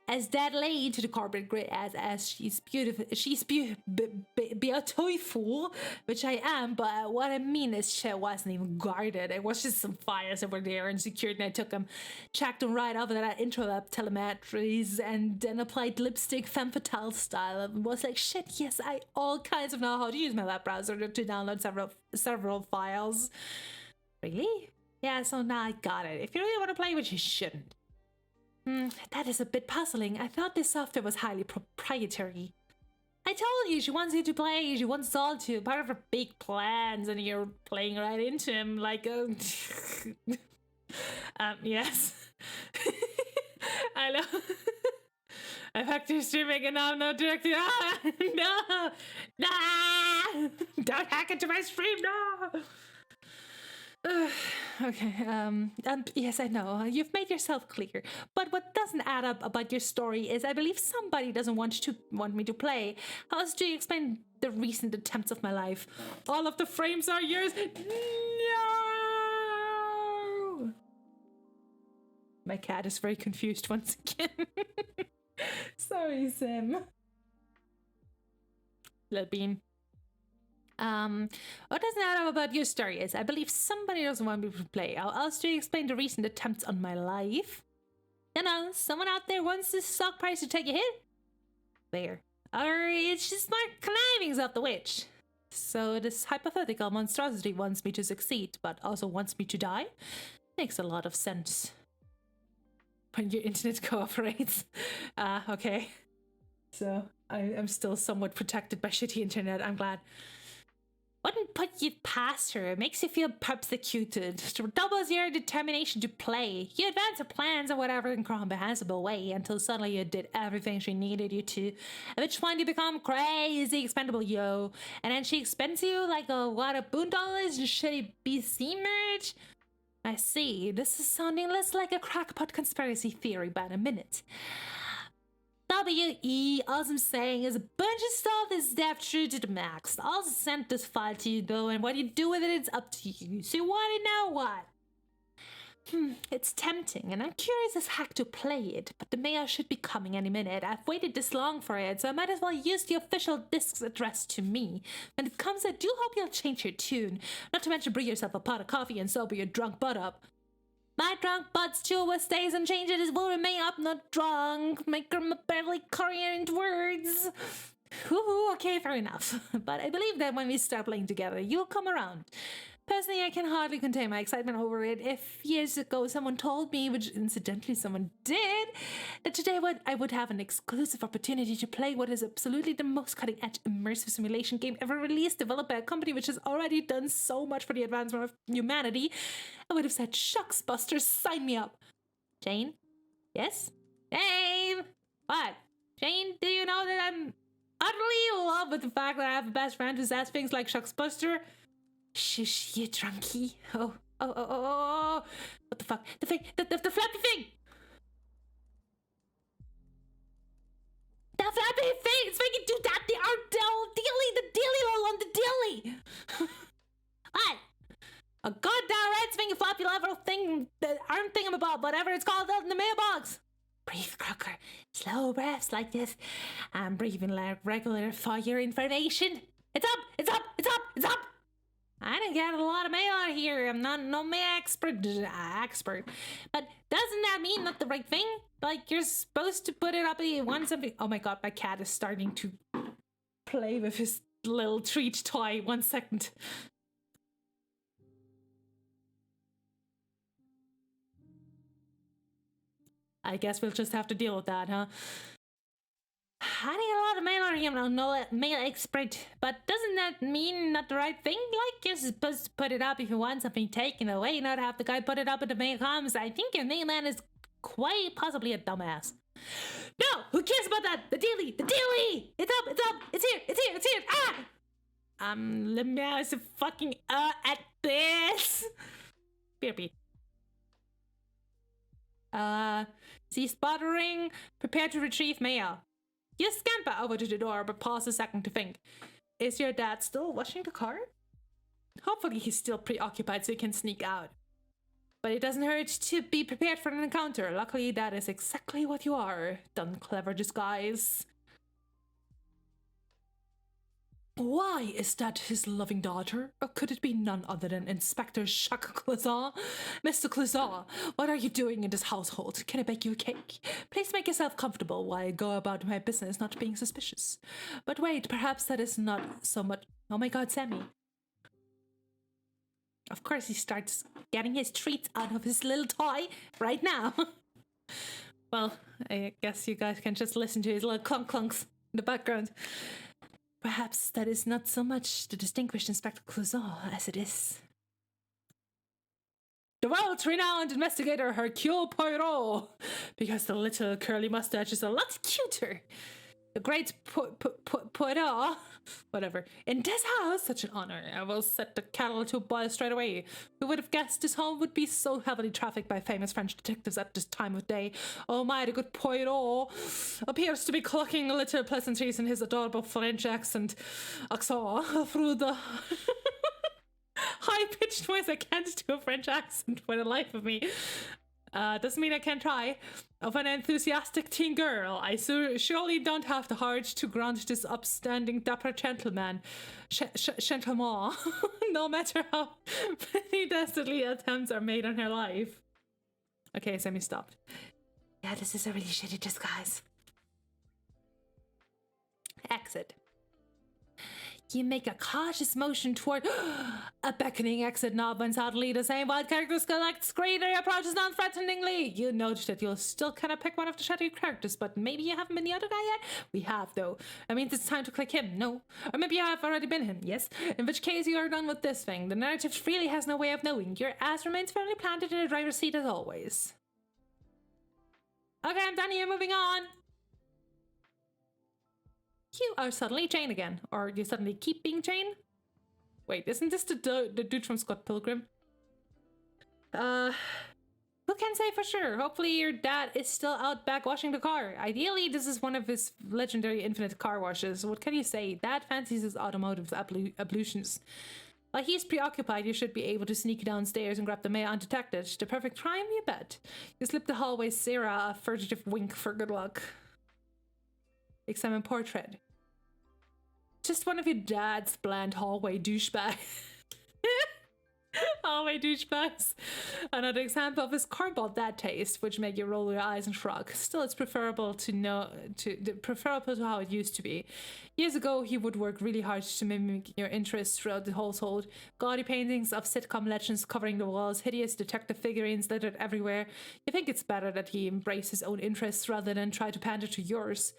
As that laid to the corporate grid as she's beautiful, beautiful, which I am, but what I mean is shit wasn't even guarded. It was just some fires over there and secured, and I took them, checked them right off of that intro lab telemetries, and then applied lipstick femme fatale style and was like, shit, yes, I all kinds of know how to use my web browser to download several files. Really? Yeah, so now I got it. If you really want to play, which you shouldn't. That is a bit puzzling. I thought this software was highly proprietary. I told you she wants you to play. She wants us all to. Part of her big plans, and you're playing right into him like a... yes. I know. I hacked your streaming and now I'm not directing. Ah, no! Nah! Don't hack into my stream, no! Okay, yes, I know. You've made yourself clear. But what doesn't add up about your story is I believe somebody doesn't want me to play. How else do you explain the recent attempts of my life? All of the frames are yours. No! My cat is very confused once again. Sorry, Sim. Little Bean. What doesn't matter about your story is I believe somebody doesn't want me to play. How else do you explain the recent attempts on my life? You know, someone out there wants this stock price to take a hit? There. Or it's just more connivings of the witch. So this hypothetical monstrosity wants me to succeed, but also wants me to die? Makes a lot of sense. When your internet cooperates. Okay. So I'm still somewhat protected by shitty internet, I'm glad. Wouldn't put you past her. It makes you feel persecuted. Doubles your determination to play. You advance your plans or whatever in a comprehensible way until suddenly you did everything she needed you to. At which point you become crazy expendable, yo. And then she expends you like a boondollar and shitty BC merch. I see. This is sounding less like a crackpot conspiracy theory by a minute. WE, all I'm saying is a bunch of stuff is depth true to the max. I'll send this file to you though, and what you do with it, it's up to you. So you want to know what? It's tempting, and I'm curious as heck to play it, but the mail should be coming any minute. I've waited this long for it, so I might as well use the official disc's address to me. When it comes, I do hope you'll change your tune. Not to mention brew yourself a pot of coffee and sober your drunk butt up. My drunk butt's tune what stays unchanged, it will remain up, not drunk. Make her barely coherent words. Woohoo, okay, fair enough. But I believe that when we start playing together, you'll come around. Personally, I can hardly contain my excitement over it. If years ago someone told me, which incidentally someone did, that today I would have an exclusive opportunity to play what is absolutely the most cutting-edge immersive simulation game ever released, developed by a company which has already done so much for the advancement of humanity, I would have said, shucks, Buster, sign me up. Jane? Yes? Dave? What? Jane, do you know that I'm utterly in love with the fact that I have a best friend who says things like Shucks Buster? Shush, you drunkie. Oh. What the fuck? The thing, the flappy thing! The flappy thing! It's making do that, the dilly on the dilly! Hi! A goddamn red swinging floppy level thing, the arm thingamabob, whatever it's called out in the mailbox. Breathe, Crocker. Slow breaths like this. I'm breathing like regular for your information. It's up! I didn't get a lot of mail out here. I'm not no mail expert. But doesn't that mean not the right thing? Like, you're supposed to put it up if you want something. Oh my god, my cat is starting to play with his little treat toy. 1 second. I guess we'll just have to deal with that, huh? I need a lot of mail on him, I'm no mail expert, but doesn't that mean not the right thing? Like, you're supposed to put it up if you want something taken away, not have the guy put it up in the mail comes. I think your mailman is quite possibly a dumbass. No! Who cares about that? The dilly! It's up! It's here! Ah! Let me ask a fucking at this. BRB. Cease bothering. Prepare to retrieve mail. You scamper over to the door, but pause a second to think. Is your dad still washing the car? Hopefully he's still preoccupied so he can sneak out. But it doesn't hurt to be prepared for an encounter. Luckily, that is exactly what you are. Done clever disguise. Why is that his loving daughter? Or could it be none other than Inspector Jacques Clouseau? Mr. Clouseau, what are you doing in this household? Can I bake you a cake? Please make yourself comfortable while I go about my business, not being suspicious. But wait, perhaps that is not so much... Oh my god, Sammy. Of course he starts getting his treats out of his little toy right now. Well, I guess you guys can just listen to his little clunk-clunks in the background. Perhaps that is not so much the distinguished Inspector Clouseau as it is the world-renowned investigator Hercule Poirot, because the little curly mustache is a lot cuter. The great Poirot, whatever. In this house, such an honor. I will set the kettle to boil straight away. Who would have guessed this home would be so heavily trafficked by famous French detectives at this time of day? Oh my, the good Poirot appears to be clucking little pleasantries in his adorable French accent through the high-pitched voice. I can't do a French accent for the life of me. Doesn't mean I can't try. Of an enthusiastic teen girl, I surely don't have the heart to grant this upstanding dapper gentleman, gentleman, no matter how many dastardly attempts are made on her life. Okay, Sammy stopped. Yeah, this is a really shitty disguise. Exit. You make a cautious motion toward a beckoning exit knob when suddenly the same wild character selects greater approaches non-threateningly. You note that you'll still kind of pick one of the shadowy characters, but maybe you haven't been the other guy yet? We have, though. I mean, it's time to click him, no? Or maybe you have already been him, yes? In which case you are done with this thing. The narrative really has no way of knowing. Your ass remains firmly planted in the driver's seat as always. Okay, I'm done here, moving on. You are suddenly Jane again. Or you suddenly keep being Jane? Wait, isn't this the dude from Scott Pilgrim? Who can say for sure? Hopefully your dad is still out back washing the car. Ideally, this is one of his legendary infinite car washes. What can you say? Dad fancies his automotive ablutions. While he's preoccupied, you should be able to sneak downstairs and grab the mail undetected. The perfect crime, you bet. You slip the hallway Sarah a furtive wink for good luck. Examine portrait. Just one of your dad's bland hallway douchebags. Hallway douchebags. Another example of his cornball dad taste, which make you roll your eyes and shrug. Still, it's preferable to how it used to be. Years ago, he would work really hard to mimic your interests throughout the household. Gaudy paintings of sitcom legends covering the walls, hideous detective figurines littered everywhere. You think it's better that he embrace his own interests rather than try to pander to yours.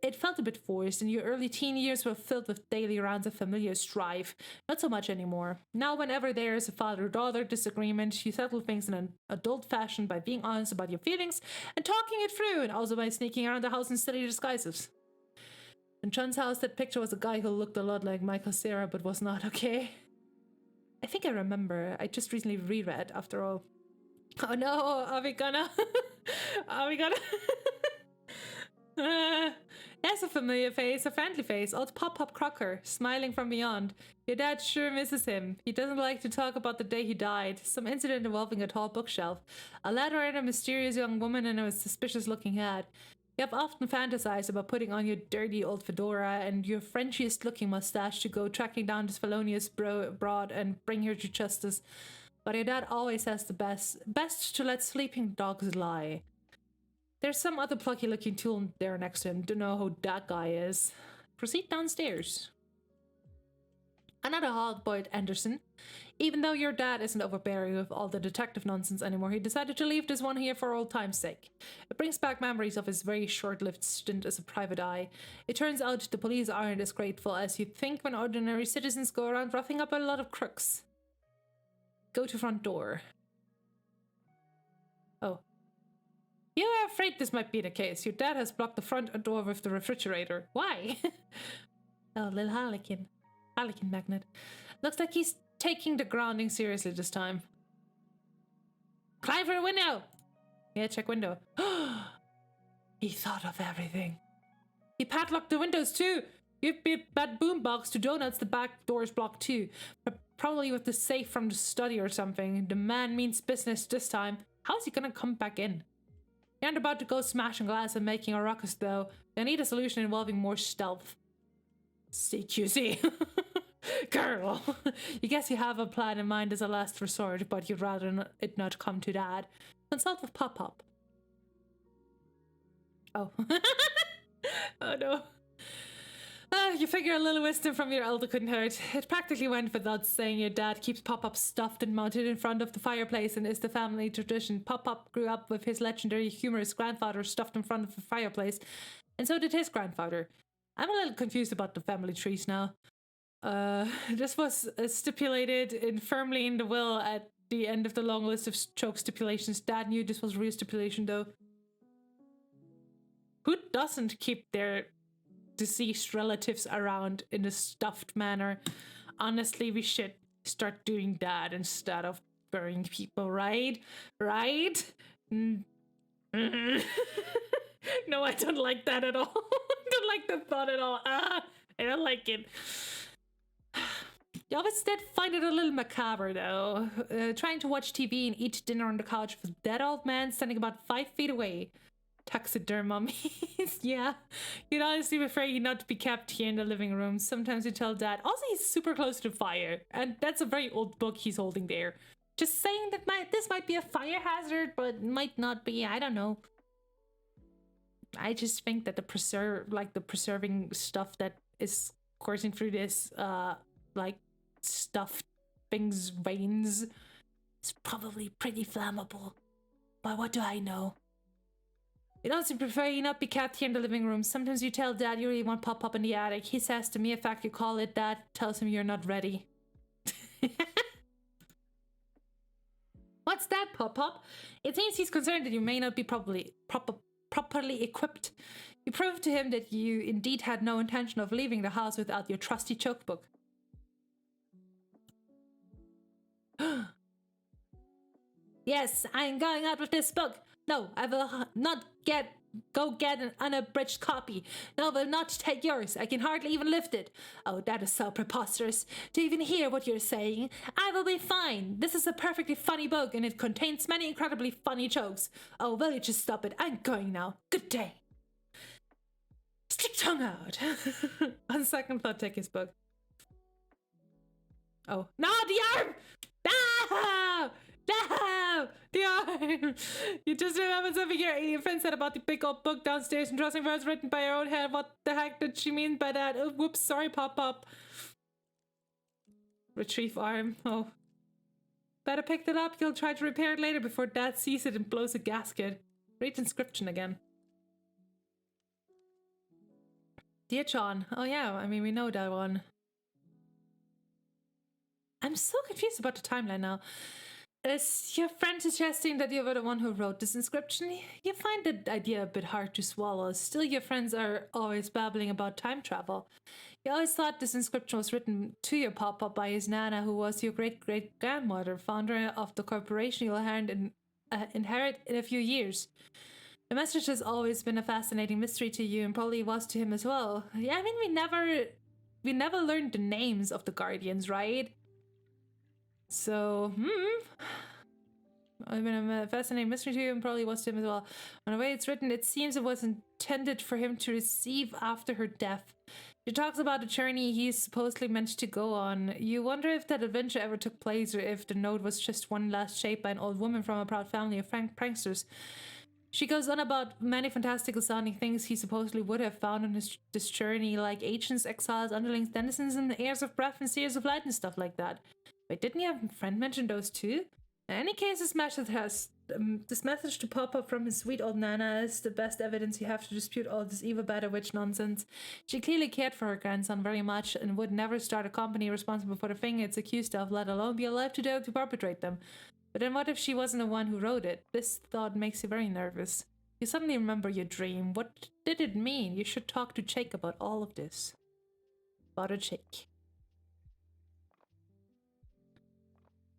It felt a bit forced, and your early teen years were filled with daily rounds of familiar strife. Not so much anymore. Now, whenever there is a father-daughter disagreement, you settle things in an adult fashion by being honest about your feelings and talking it through, and also by sneaking around the house in silly disguises. In John's house, that picture was a guy who looked a lot like Michael Cera, but was not okay. I think I remember. I just recently reread, after all. Oh no, are we gonna... are we gonna... There's a familiar face, a friendly face, old Pop-Pop Crocker, smiling from beyond. Your dad sure misses him. He doesn't like to talk about the day he died, some incident involving a tall bookshelf, a ladder and a mysterious young woman in a suspicious-looking hat. You have often fantasized about putting on your dirty old fedora and your Frenchiest-looking mustache to go tracking down this felonious broad and bring her to justice. But your dad always says the best to let sleeping dogs lie. There's some other plucky-looking tool there next to him. Don't know who that guy is. Proceed downstairs. Another hard-boiled Anderson. Even though your dad isn't overbearing with all the detective nonsense anymore, he decided to leave this one here for old time's sake. It brings back memories of his very short-lived stint as a private eye. It turns out the police aren't as grateful as you'd think when ordinary citizens go around roughing up a lot of crooks. Go to front door. Oh. You are afraid this might be the case. Your dad has blocked the front door with the refrigerator. Why? Oh, little Harlequin. Harlequin magnet. Looks like he's taking the grounding seriously this time. Climb for a window! Yeah, check window. He thought of everything. He padlocked the windows too. You've beat that boombox to donuts, the back door's blocked too. But probably with the safe from the study or something. The man means business this time. How's he gonna come back in? You aren't about to go smashing glass and making a ruckus though. They need a solution involving more stealth. CQC. Girl, you guess you have a plan in mind as a last resort, but you'd rather it not come to that. Consult with Pop-Pop. Oh. Oh no. You figure a little wisdom from your elder couldn't hurt. It practically went without saying your dad keeps Pop-Pop stuffed and mounted in front of the fireplace and is the family tradition. Pop-Pop grew up with his legendary humorous grandfather stuffed in front of the fireplace, and so did his grandfather. I'm a little confused about the family trees now. This was stipulated firmly in the will at the end of the long list of choke stipulations. Dad knew this was real stipulation though. Who doesn't keep their deceased relatives around in a stuffed manner? Honestly, we should start doing that instead of burying people, right? Right? No, I don't like that at all. I don't like the thought at all. I don't like it. You always did find it a little macabre, though. Trying to watch TV and eat dinner on the couch with that old man standing about 5 feet away. Taxiderm mummies. Yeah. You'd honestly prefer you not to be kept here in the living room. Sometimes you tell Dad. Also, he's super close to the fire. And that's a very old book he's holding there. Just saying that this might be a fire hazard, but might not be. I don't know. I just think that the preserving stuff that is coursing through this, stuffed things veins is probably pretty flammable. But what do I know? You'd also prefer you not be kept here in the living room. Sometimes you tell Dad you really want Pop-Pop in the attic. He says to me, in fact, you call it that, tells him you're not ready. What's that, Pop-Pop? It seems he's concerned that you may not be properly equipped. You proved to him that you indeed had no intention of leaving the house without your trusty chokebook. Yes, I'm going out with this book. No, I will not go get an unabridged copy. No, I will not take yours. I can hardly even lift it. Oh, that is so preposterous. To even hear what you're saying. I will be fine. This is a perfectly funny book, and it contains many incredibly funny jokes. Oh, will you just stop it? I'm going now. Good day. Stick tongue out. On second thought, take his book. Oh, no, the arm! No! No! The arm! You just remembered something your alien friend said about the big old book downstairs and trusting words written by your own hand. What the heck did she mean by that? Oh, whoops, sorry, Pop-Pop. Retrieve arm. Oh. Better pick that up. You'll try to repair it later before Dad sees it and blows a gasket. Read inscription again. Dear John. Oh yeah, I mean, we know that one. I'm so confused about the timeline now. Is your friend suggesting that you were the one who wrote this inscription? You find the idea a bit hard to swallow. Still, your friends are always babbling about time travel. You always thought this inscription was written to your papa by his nana, who was your great-great-grandmother, founder of the corporation you'll inherit in a few years. The message has always been a fascinating mystery to you, and probably was to him as well. Yeah, I mean, we never learned the names of the guardians, right? So, I mean, a fascinating mystery to you, and probably was to him as well. On the way it's written, it seems it was intended for him to receive after her death. She talks about the journey he's supposedly meant to go on. You wonder if that adventure ever took place, or if the note was just one last shape by an old woman from a proud family of pranksters. She goes on about many fantastical sounding things he supposedly would have found on this journey, like ancients, exiles, underlings, denizens, and heirs of breath and seers of light and stuff like that. Wait, didn't your friend mention those too? In any case, this message to pop up from his sweet old nana is the best evidence you have to dispute all this evil bad witch nonsense. She clearly cared for her grandson very much and would never start a company responsible for the thing it's accused of, let alone be alive to dare to perpetrate them. But then what if she wasn't the one who wrote it? This thought makes you very nervous. You suddenly remember your dream. What did it mean? You should talk to Jake about all of this. Bother Jake.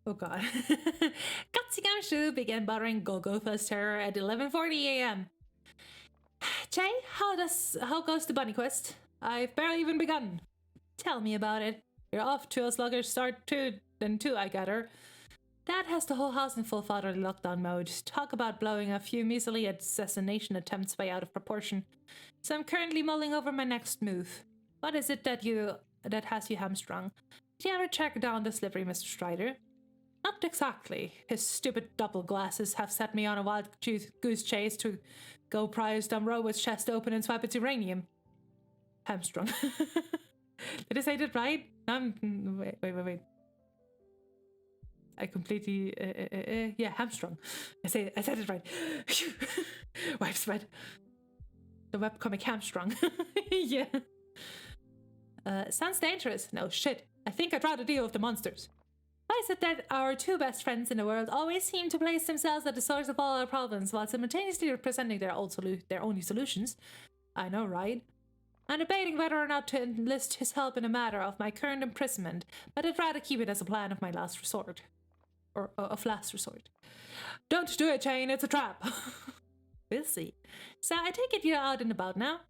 Oh god. Gutsy Gamshu began bothering Golgotha's terror at 11:40 a.m. Jay, how goes the bunny quest? I've barely even begun. Tell me about it. You're off to a sluggish start too, I gather. Dad has the whole house in full fatherly lockdown mode. Talk about blowing a few measly assassination attempts way out of proportion. So I'm currently mulling over my next move. What is it that has you hamstrung? Did you ever track down the slippery Mr. Strider? Not exactly. His stupid double glasses have set me on a wild goose chase to go pry his dumb robot's chest open and swipe its uranium. Hamstrung. Did I say that right? Wait. I completely, yeah, hamstrung. I said it right. Wipe sweat. The webcomic hamstrung. Yeah. Sounds dangerous. No shit. I think I'd rather deal with the monsters. Why is it that our two best friends in the world always seem to place themselves at the source of all our problems while simultaneously representing their only solutions? I know, right? I'm debating whether or not to enlist his help in a matter of my current imprisonment, but I'd rather keep it as a plan of my last resort. Or of last resort. Don't do it, Jane, it's a trap. We'll see. So I take it you're out and about now?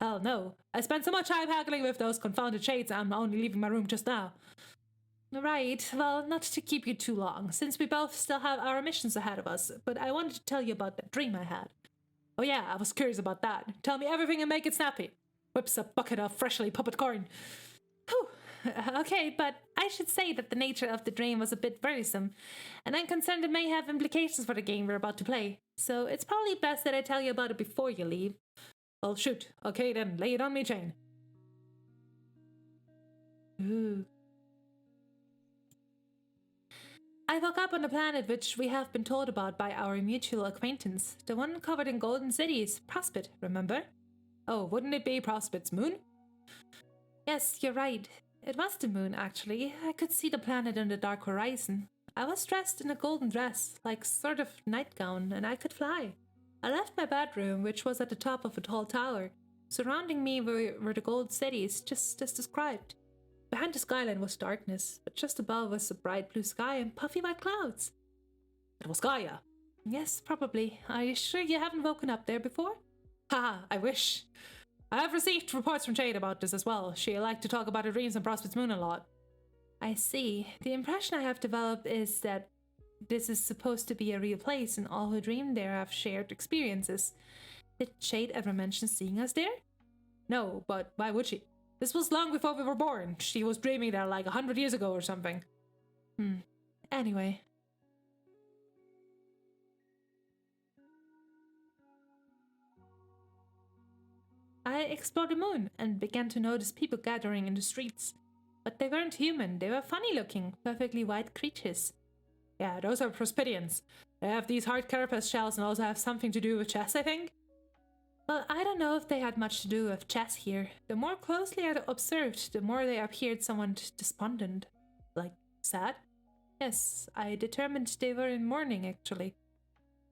Hell no. I spent so much time haggling with those confounded shades I'm only leaving my room just now. Right, well, not to keep you too long, since we both still have our missions ahead of us, but I wanted to tell you about that dream I had. Oh yeah, I was curious about that. Tell me everything and make it snappy. Whips a bucket of freshly popped corn. Whew. Okay, but I should say that the nature of the dream was a bit worrisome, and I'm concerned it may have implications for the game we're about to play, so it's probably best that I tell you about it before you leave. Well, shoot. Okay then, lay it on me, Jane. Ooh. I woke up on a planet which we have been told about by our mutual acquaintance, the one covered in golden cities, Prospit, remember? Oh, wouldn't it be Prospit's moon? Yes, you're right. It was the moon, actually. I could see the planet in the dark horizon. I was dressed in a golden dress, like sort of nightgown, and I could fly. I left my bedroom, which was at the top of a tall tower. Surrounding me were the gold cities, just as described. Behind the skyline was darkness, but just above was a bright blue sky and puffy white clouds. It was Gaia. Yes, probably. Are you sure you haven't woken up there before? Haha, I wish. I have received reports from Jade about this as well. She liked to talk about her dreams and Prospit's moon a lot. I see. The impression I have developed is that this is supposed to be a real place and all who dream there have shared experiences. Did Jade ever mention seeing us there? No, but why would she? This was long before we were born. She was dreaming there like 100 years ago or something. Anyway. I explored the moon and began to notice people gathering in the streets. But they weren't human. They were funny-looking, perfectly white creatures. Yeah, those are Prospidians. They have these hard carapace shells and also have something to do with chess, I think. Well, I don't know if they had much to do with chess here. The more closely I observed, the more they appeared somewhat despondent. Like, sad? Yes, I determined they were in mourning, actually.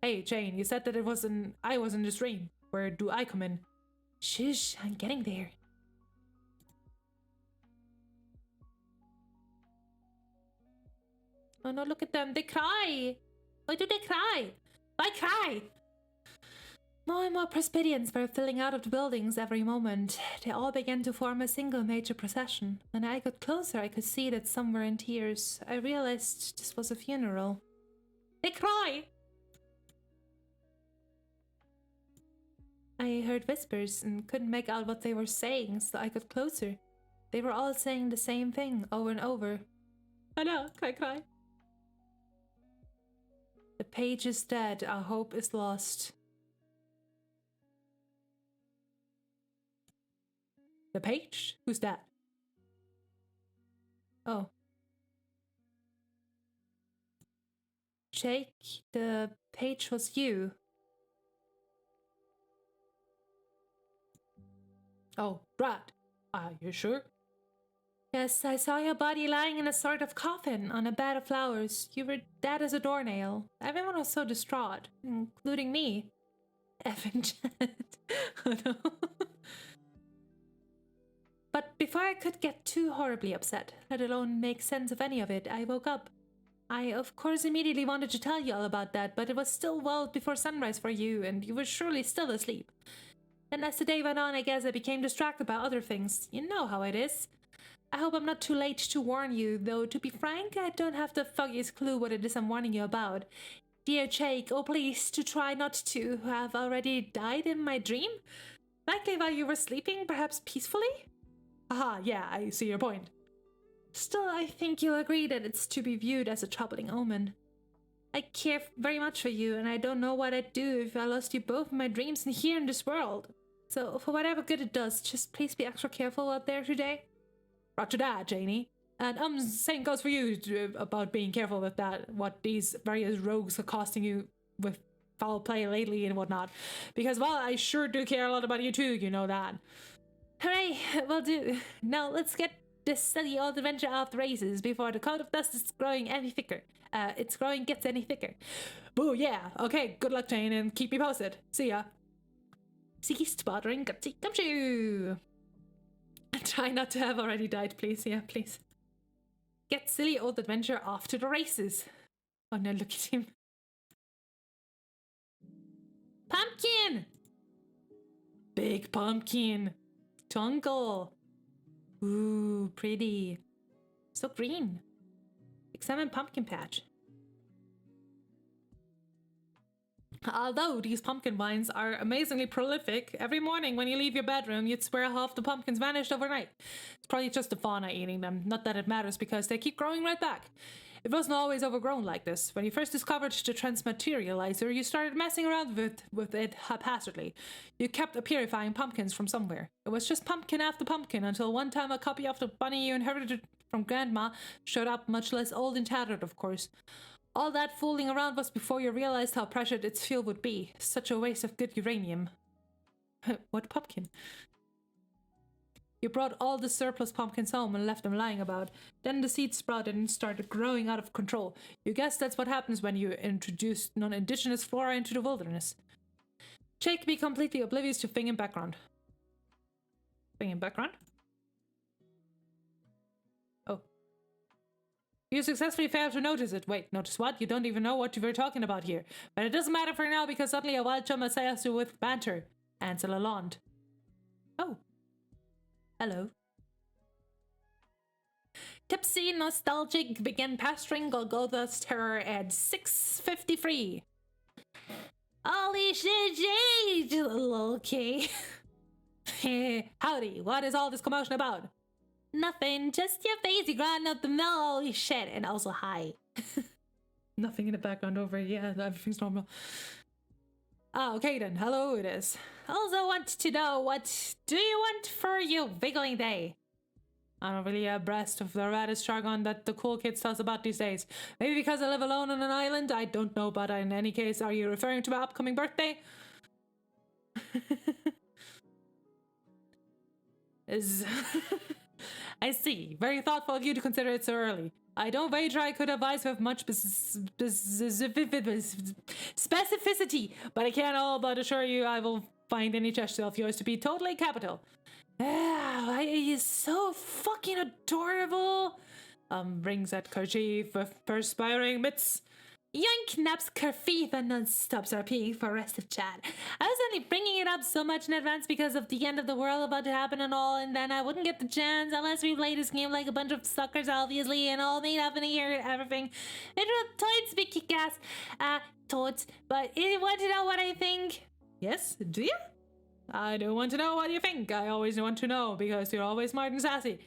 Hey, Jane, you said that I was in this dream. Where do I come in? Shush, I'm getting there. Oh no, look at them. They cry. Why do they cry? Why cry? More and more Presbyterians were filling out of the buildings every moment. They all began to form a single major procession. When I got closer, I could see that some were in tears. I realized this was a funeral. They cry! I heard whispers and couldn't make out what they were saying, so I got closer. They were all saying the same thing over and over. I know, cry. The page is dead, our hope is lost. The page? Who's that? Oh. Jake, the page was you. Oh, Brad. Are you sure? Yes, I saw your body lying in a sort of coffin on a bed of flowers. You were dead as a doornail. Everyone was so distraught, including me. Evan Janet. Oh no. But before I could get too horribly upset, let alone make sense of any of it, I woke up. I, of course, immediately wanted to tell you all about that, but it was still well before sunrise for you, and you were surely still asleep. And as the day went on, I guess I became distracted by other things. You know how it is. I hope I'm not too late to warn you, though to be frank, I don't have the foggiest clue what it is I'm warning you about. Dear Jake, oh please, to try not to have already died in my dream? Likely while you were sleeping, perhaps peacefully? Aha, yeah, I see your point. Still, I think you'll agree that it's to be viewed as a troubling omen. I care very much for you, and I don't know what I'd do if I lost you both in my dreams and here in this world. So, for whatever good it does, just please be extra careful out there today. Roger that, Janie. And same goes for you about being careful with that, what these various rogues are costing you with foul play lately and whatnot. Because, well, I sure do care a lot about you too, you know that. Hooray, will do. Now let's get this silly old adventure off the races before the cloud of dust is growing any thicker. Its growing gets any thicker. Boo, yeah. Okay, good luck, Jane, and keep me posted. See ya. Ceased bothering Gutsy Gumshoe. Try not to have already died, please. Yeah, please. Get silly old adventure off to the races. Oh no, look at him. Pumpkin! Big pumpkin. Jungle. Ooh, pretty. So green. Examine pumpkin patch. Although these pumpkin vines are amazingly prolific, every morning when you leave your bedroom, you'd swear half the pumpkins vanished overnight. It's probably just the fauna eating them, not that it matters because they keep growing right back. It wasn't always overgrown like this. When you first discovered the transmaterializer, you started messing around with it haphazardly. You kept purifying pumpkins from somewhere. It was just pumpkin after pumpkin until one time a copy of the bunny you inherited from Grandma showed up, much less old and tattered, of course. All that fooling around was before you realized how precious its fuel would be. Such a waste of good uranium. What pumpkin? You brought all the surplus pumpkins home and left them lying about. Then the seeds sprouted and started growing out of control. You guess that's what happens when you introduce non-indigenous flora into the wilderness. Jake be completely oblivious to thing in background. Thing in background? Oh. You successfully failed to notice it. Wait, notice what? You don't even know what you were talking about here. But it doesn't matter for now because suddenly a wild chum assails you with banter. Ansel Lalonde. Oh. Hello. Tipsy Nostalgic began pasturing Golgotha's terror at 6:53. Holy shit, okay. Howdy, what is all this commotion about? Nothing, just your face, you grinding up the mill, holy shit, and also hi. Nothing in the background over, yeah, everything's normal. Ah, okay then, hello it is. Also want to know, what do you want for your wiggling day? I'm not really abreast of the raddest jargon that the cool kids tell us about these days. Maybe because I live alone on an island, I don't know, but in any case, are you referring to my upcoming birthday? I see. Very thoughtful of you to consider it so early. I don't wager I could advise with much specificity, but I can all but assure you I will find any gesture of yours to be totally capital. He is so fucking adorable. Rings at kerchief with perspiring mitts. Yoink naps kerchief and then stops repeating for rest of chat. I was only bringing it up so much in advance because of the end of the world about to happen and all, and then I wouldn't get the chance unless we play this game like a bunch of suckers, obviously, and all made up in a year and everything. It will toads be kick-ass. Toads. But you want to know what I think? Yes? Do you? I do want to know what you think. I always want to know because you're always smart and sassy.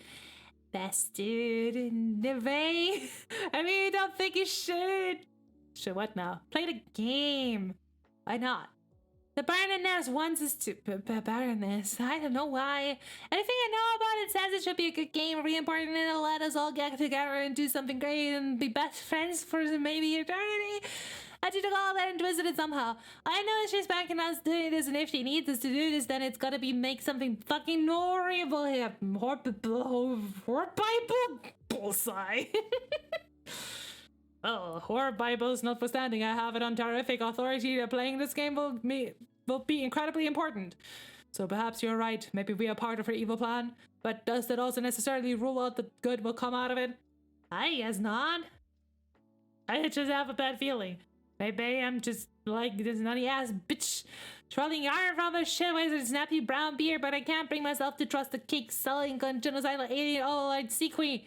Best dude in the way. I mean, you don't think you should. Should what now? Play the game. Why not? The Baroness wants us to... Baroness? I don't know why. Anything I know about it says it should be a good game, really important, and it'll let us all get together and do something great and be best friends for maybe eternity. I did all that and twisted it somehow. I know she's backing us doing this, and if she needs us to do this, then it's gotta be make something fucking horrible here. Horrible bullseye. Well, horror Bibles notwithstanding, I have it on terrific authority that playing this game will be incredibly important. So perhaps you're right, maybe we are part of her evil plan, but does that also necessarily rule out that good will come out of it? I guess not. I just have a bad feeling. Maybe I'm just like this nutty ass bitch trolling yarn from a shit with snappy brown beard, but I can't bring myself to trust the cake selling genocidal alien Lord Sea Queen.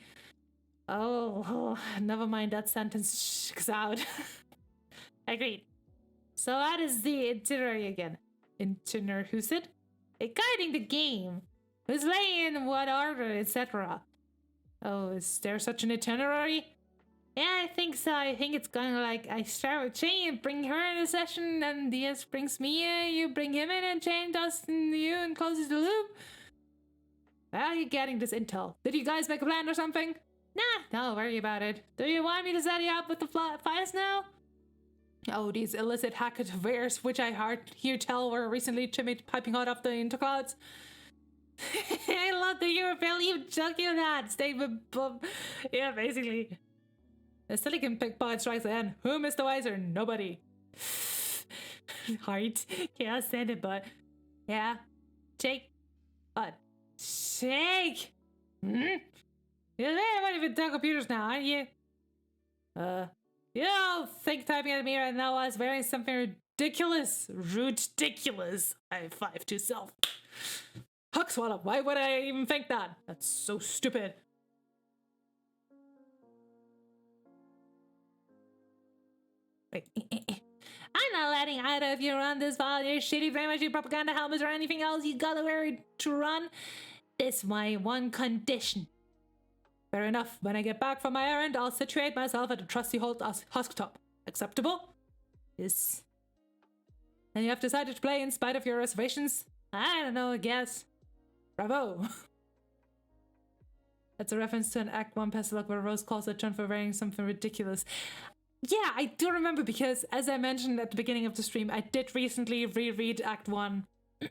Oh, never mind, that sentence checks out. Agreed. So that is the itinerary again. Itinerary, who's it? Regarding the game. Who's laying in what order, etc. Oh, is there such an itinerary? Yeah, I think so. I think it's gonna like, I start with Shane, bring her in a session, and Diaz brings me in, you bring him in, and Shane does you and closes the loop. How are you getting this intel? Did you guys make a plan or something? Nah, don't worry about it. Do you want me to set you up with the files now? Oh, these illicit hacked wares, which I hear tell were recently piping hot off the interclouds. I love that you were barely joking on that statement. Yeah, basically. The silicon pickpocket strikes again. Who missed the wiser? Nobody. Heart. Can't stand it, but yeah. Jake. Jake! You're not even done computers now, aren't you? You don't think typing at me right now was wearing something ridiculous. Ridiculous. I 5 to self. Huck swallow. Why would I even think that? That's so stupid. Wait. I'm not letting either of you run this while your shitty brainwashing propaganda helmets or anything else you gotta wear to run. This my one condition. Fair enough. When I get back from my errand, I'll situate myself at a trusty husktop. Acceptable? Yes. And you have decided to play in spite of your reservations? I don't know, I guess. Bravo. That's a reference to an Act 1 Pestilog where Rose calls out John for wearing something ridiculous. Yeah, I do remember because, as I mentioned at the beginning of the stream, I did recently reread Act 1.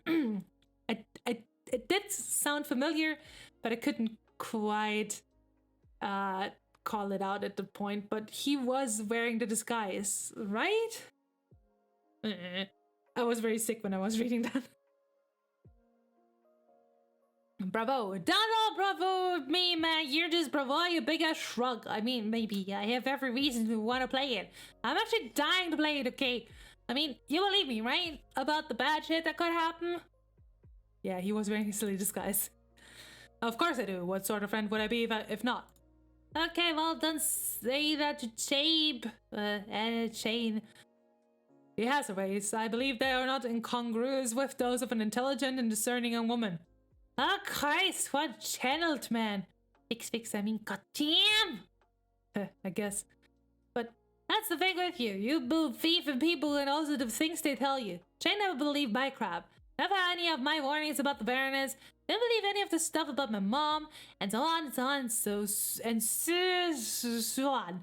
It did sound familiar, but I couldn't quite call it out at the point, but he was wearing the disguise, right? I was very sick when I was reading that. Bravo. Don't bravo me, man. You're just bravo, you big ass shrug. I mean, maybe I have every reason to want to play it. I'm actually dying to play it, okay? I mean, you believe me, right? About the bad shit that could happen? Yeah, he was wearing a silly disguise. Of course I do. What sort of friend would I be if not? Okay, well, don't say that to Chabe. Shane. He has a ways. I believe they are not incongruous with those of an intelligent and discerning young woman. Oh, Christ, what channeled, man. Fix, I mean, goddamn. I guess. But that's the thing with you. You believe in people and also the things they tell you. Shane never believed my crap. Never any of my warnings about the Baroness. Didn't believe any of the stuff about my mom, and so on and so on, so on.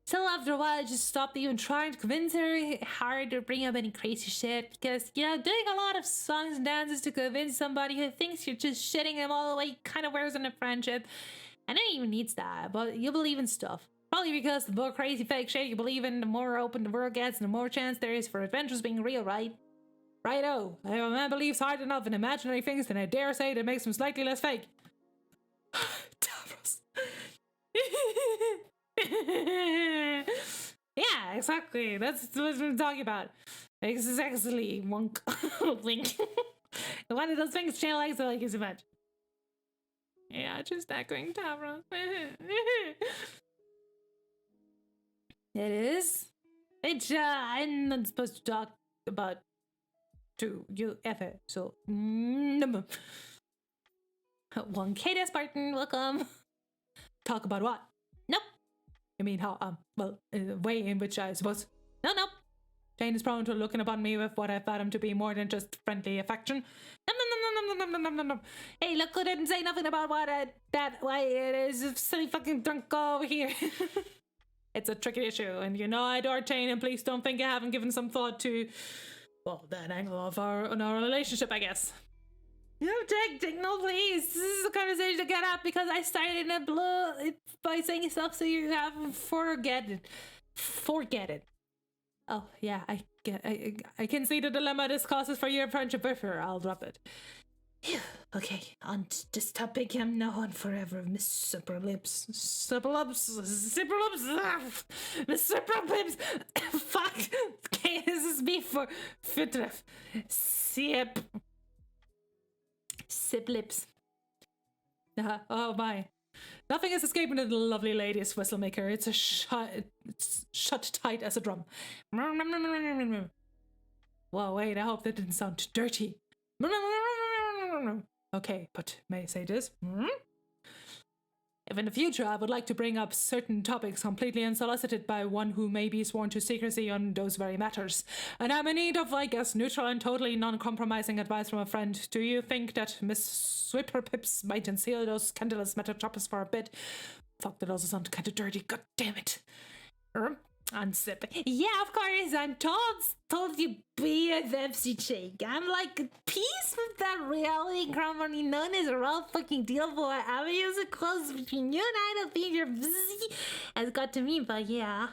Till after a while, I just stopped even trying to convince her hard to bring up any crazy shit, because, you know, doing a lot of songs and dances to convince somebody who thinks you're just shitting them all away kind of wears on a friendship. I know even needs that, but you believe in stuff. Probably because the more crazy fake shit you believe in, the more open the world gets and the more chance there is for adventures being real, right? Righto. If a man believes hard enough in imaginary things, then I dare say that makes him slightly less fake. Davros. Yeah, exactly. That's what I'm talking about. Exactly, monk. Link. One of those things channel likes I like you so much. Yeah, just echoing Davros. It is. It's I'm not supposed to talk about to you ever. So 1K Spartan, welcome. Talk about what? Nope. I mean how well way in which I suppose. Nope. Jane is prone to looking upon me with what I found him to be more than just friendly affection. No. Hey, look, I didn't say nothing about what why it is a silly fucking drunk over here. It's a tricky issue, and you know I adore Jane, and please don't think I haven't given some thought to, well, that angle of our relationship, I guess. No, Jake, no, please. This is a conversation to get up because I started in a blue by saying stuff, so you have forget it. Oh yeah, I can see the dilemma this causes for your friendship with her. I'll drop it. Okay, on this topic, I'm now on forever, Miss Super Lips. Miss Super Lips. Fuck. Okay, this is me for Fitref. Sip lips. Oh my. Nothing is escaping the lovely lady's whistlemaker. It's shut tight as a drum. Whoa, wait, I hope that didn't sound dirty. Okay, but may I say this? If in the future I would like to bring up certain topics completely unsolicited by one who may be sworn to secrecy on those very matters, and I'm in need of, I guess, neutral and totally non-compromising advice from a friend, do you think that Miss Swipperpips might unseal those scandalous metatropics for a bit? Fuck, that also sounded kind of dirty, god damn it. Unsip. Yeah, of course, I'm told you be a Pepsi Jake. I'm like at peace with that reality commonly known as a real fucking deal for avenues of close between you and I don't think you're busy has got to me, but yeah.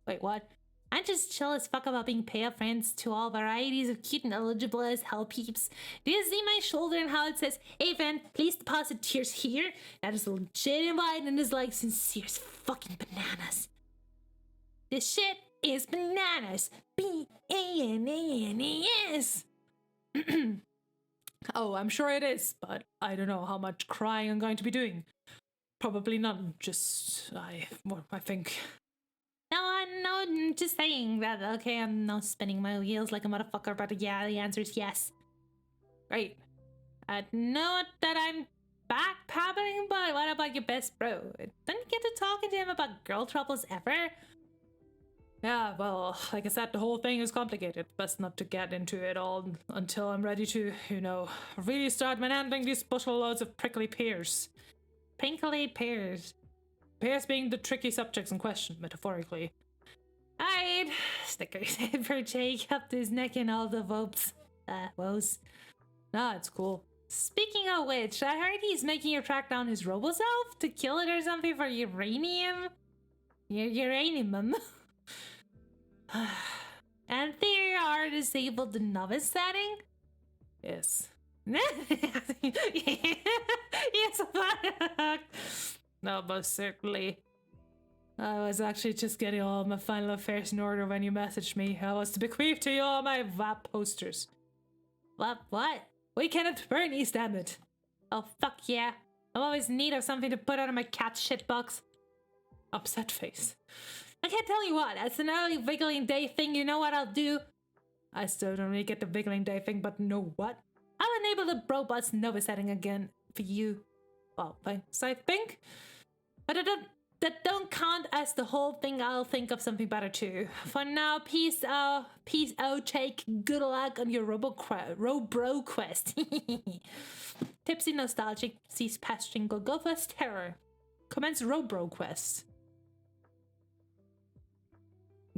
Wait, what? I'm just chill as fuck about being pale friends to all varieties of cute and eligible as hell peeps. Do you see my shoulder and how it says, hey friend, please deposit tears here? That is legit invite and is like sincere as fucking bananas. This shit is bananas. B-A-N-A-N-A-S. Oh, I'm sure it is, but I don't know how much crying I'm going to be doing. Probably none, just, I think. No, I'm just saying that, okay, I'm not spinning my wheels like a motherfucker, but yeah, the answer is yes. Great. Not that I'm backpedaling, but what about your best bro? Didn't you get to talking to him about girl troubles ever? Yeah, well, like I said, the whole thing is complicated. Best not to get into it all until I'm ready to, really start manhandling these bushel loads of prickly pears. Prickly pears. Pears being the tricky subjects in question, metaphorically. Alright, stick his head for Jake up to his neck and all the woes. Nah, it's cool. Speaking of which, I heard he's making you track down his robo-self to kill it or something for uranium. Uranium. And they are disabled the novice setting? Yes. Yes, no, most certainly. I was actually just getting all my final affairs in order when you messaged me. I was to bequeath to you all my VAP posters. What? We cannot burn these, damn it. Oh, fuck yeah. I'm always in need of something to put out of my cat shit box. Upset face. I can't tell you what, as an early Wiggling Day thing, you know what I'll do? I still don't really get the Wiggling Day thing, but know what? I'll enable the Brobus Nova setting again for you. Well, thanks, I think. But that don't count as the whole thing. I'll think of something better too. For now, peace out, Jake. Good luck on your Robro quest. Tipsy nostalgic, cease past jingle, go first terror. Commence Robro quest.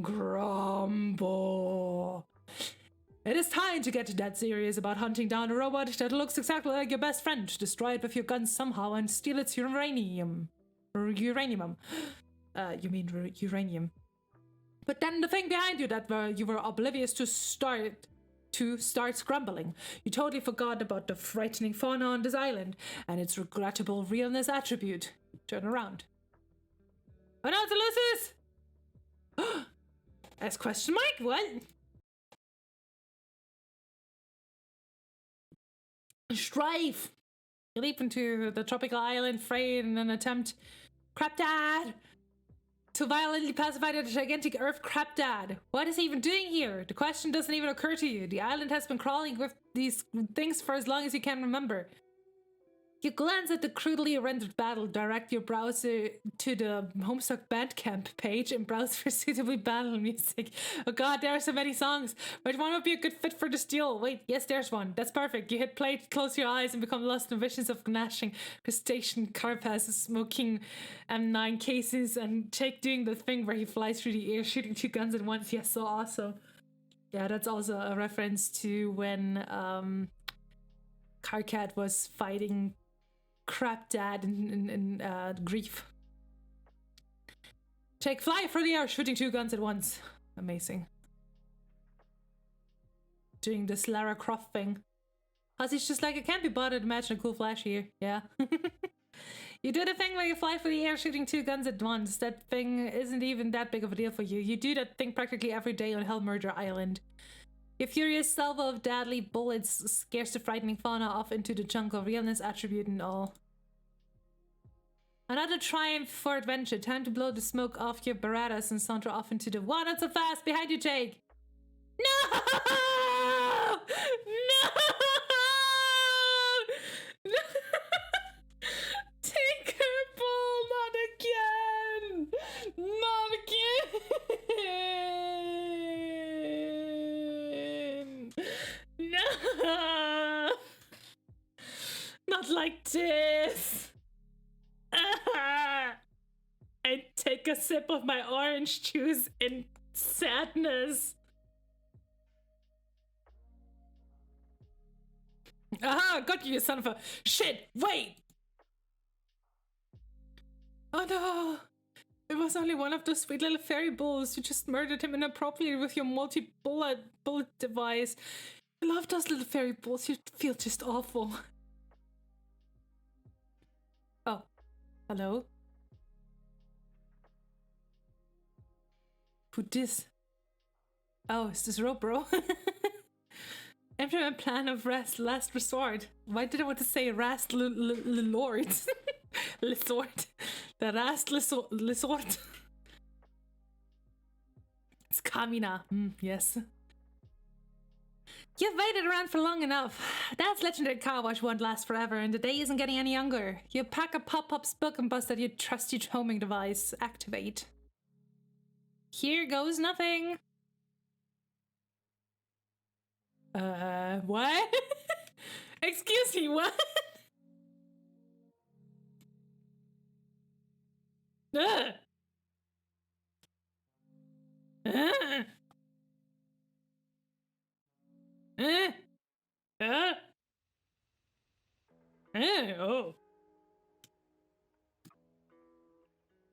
Grumble. It is time to get dead serious about hunting down a robot that looks exactly like your best friend. Destroy it with your guns somehow and steal its uranium. Uranium. You mean uranium. But then the thing behind you that you were oblivious to starts grumbling. You totally forgot about the frightening fauna on this island and its regrettable realness attribute. Turn around. Oh no, it's Ulysses! As question mark? What? Strife! You leap into the tropical island fray in an attempt. Crap Dad! To violently pacify the gigantic Earth Crap Dad. What is he even doing here? The question doesn't even occur to you. The island has been crawling with these things for as long as you can remember. You glance at the crudely rendered battle, direct your browser to the Homestuck Bandcamp page, and browse for suitably battle music. Oh god, there are so many songs. Which one would be a good fit for this deal? Wait, yes, there's one. That's perfect. You hit play, close your eyes, and become lost in visions of gnashing crustacean carapaces, smoking M9 cases, and Jake doing the thing where he flies through the air, shooting two guns at once. Yes, so awesome. Yeah, that's also a reference to when Karkat was fighting Crap Dad in grief. Jake, fly through the air, shooting two guns at once. Amazing. Doing this Lara Croft thing. Ozzy's just like, I can't be bothered to imagine a cool flash here. Yeah. You do the thing where you fly through the air shooting two guns at once. That thing isn't even that big of a deal for you. You do that thing practically every day on Hellmurder Island. Your furious salvo of deadly bullets scares the frightening fauna off into the jungle, realness attribute and all. Another triumph for adventure. Time to blow the smoke off your Baratas and saunter off into the water. Not so fast! Behind you, Jake! No! No! No! Tinkerbell! Not again! Not again! No! Not like this! I take a sip of my orange juice in sadness. Aha, got you, son of a shit! Wait! Oh no! It was only one of those sweet little fairy bulls. You just murdered him inappropriately with your bullet device. I love those little fairy bulls. You feel just awful. Oh. Hello? Who this? Oh, is this rope, bro? Implement plan of last resort. Why did I want to say last lord? Resort. The last resort. It's Kamina. Yes. You've waited around for long enough. Dad's legendary car wash won't last forever, and the day isn't getting any younger. You pack a pop-up spook and bust out your trusty homing device. Activate. Here goes nothing. What? Excuse me, what? Oh.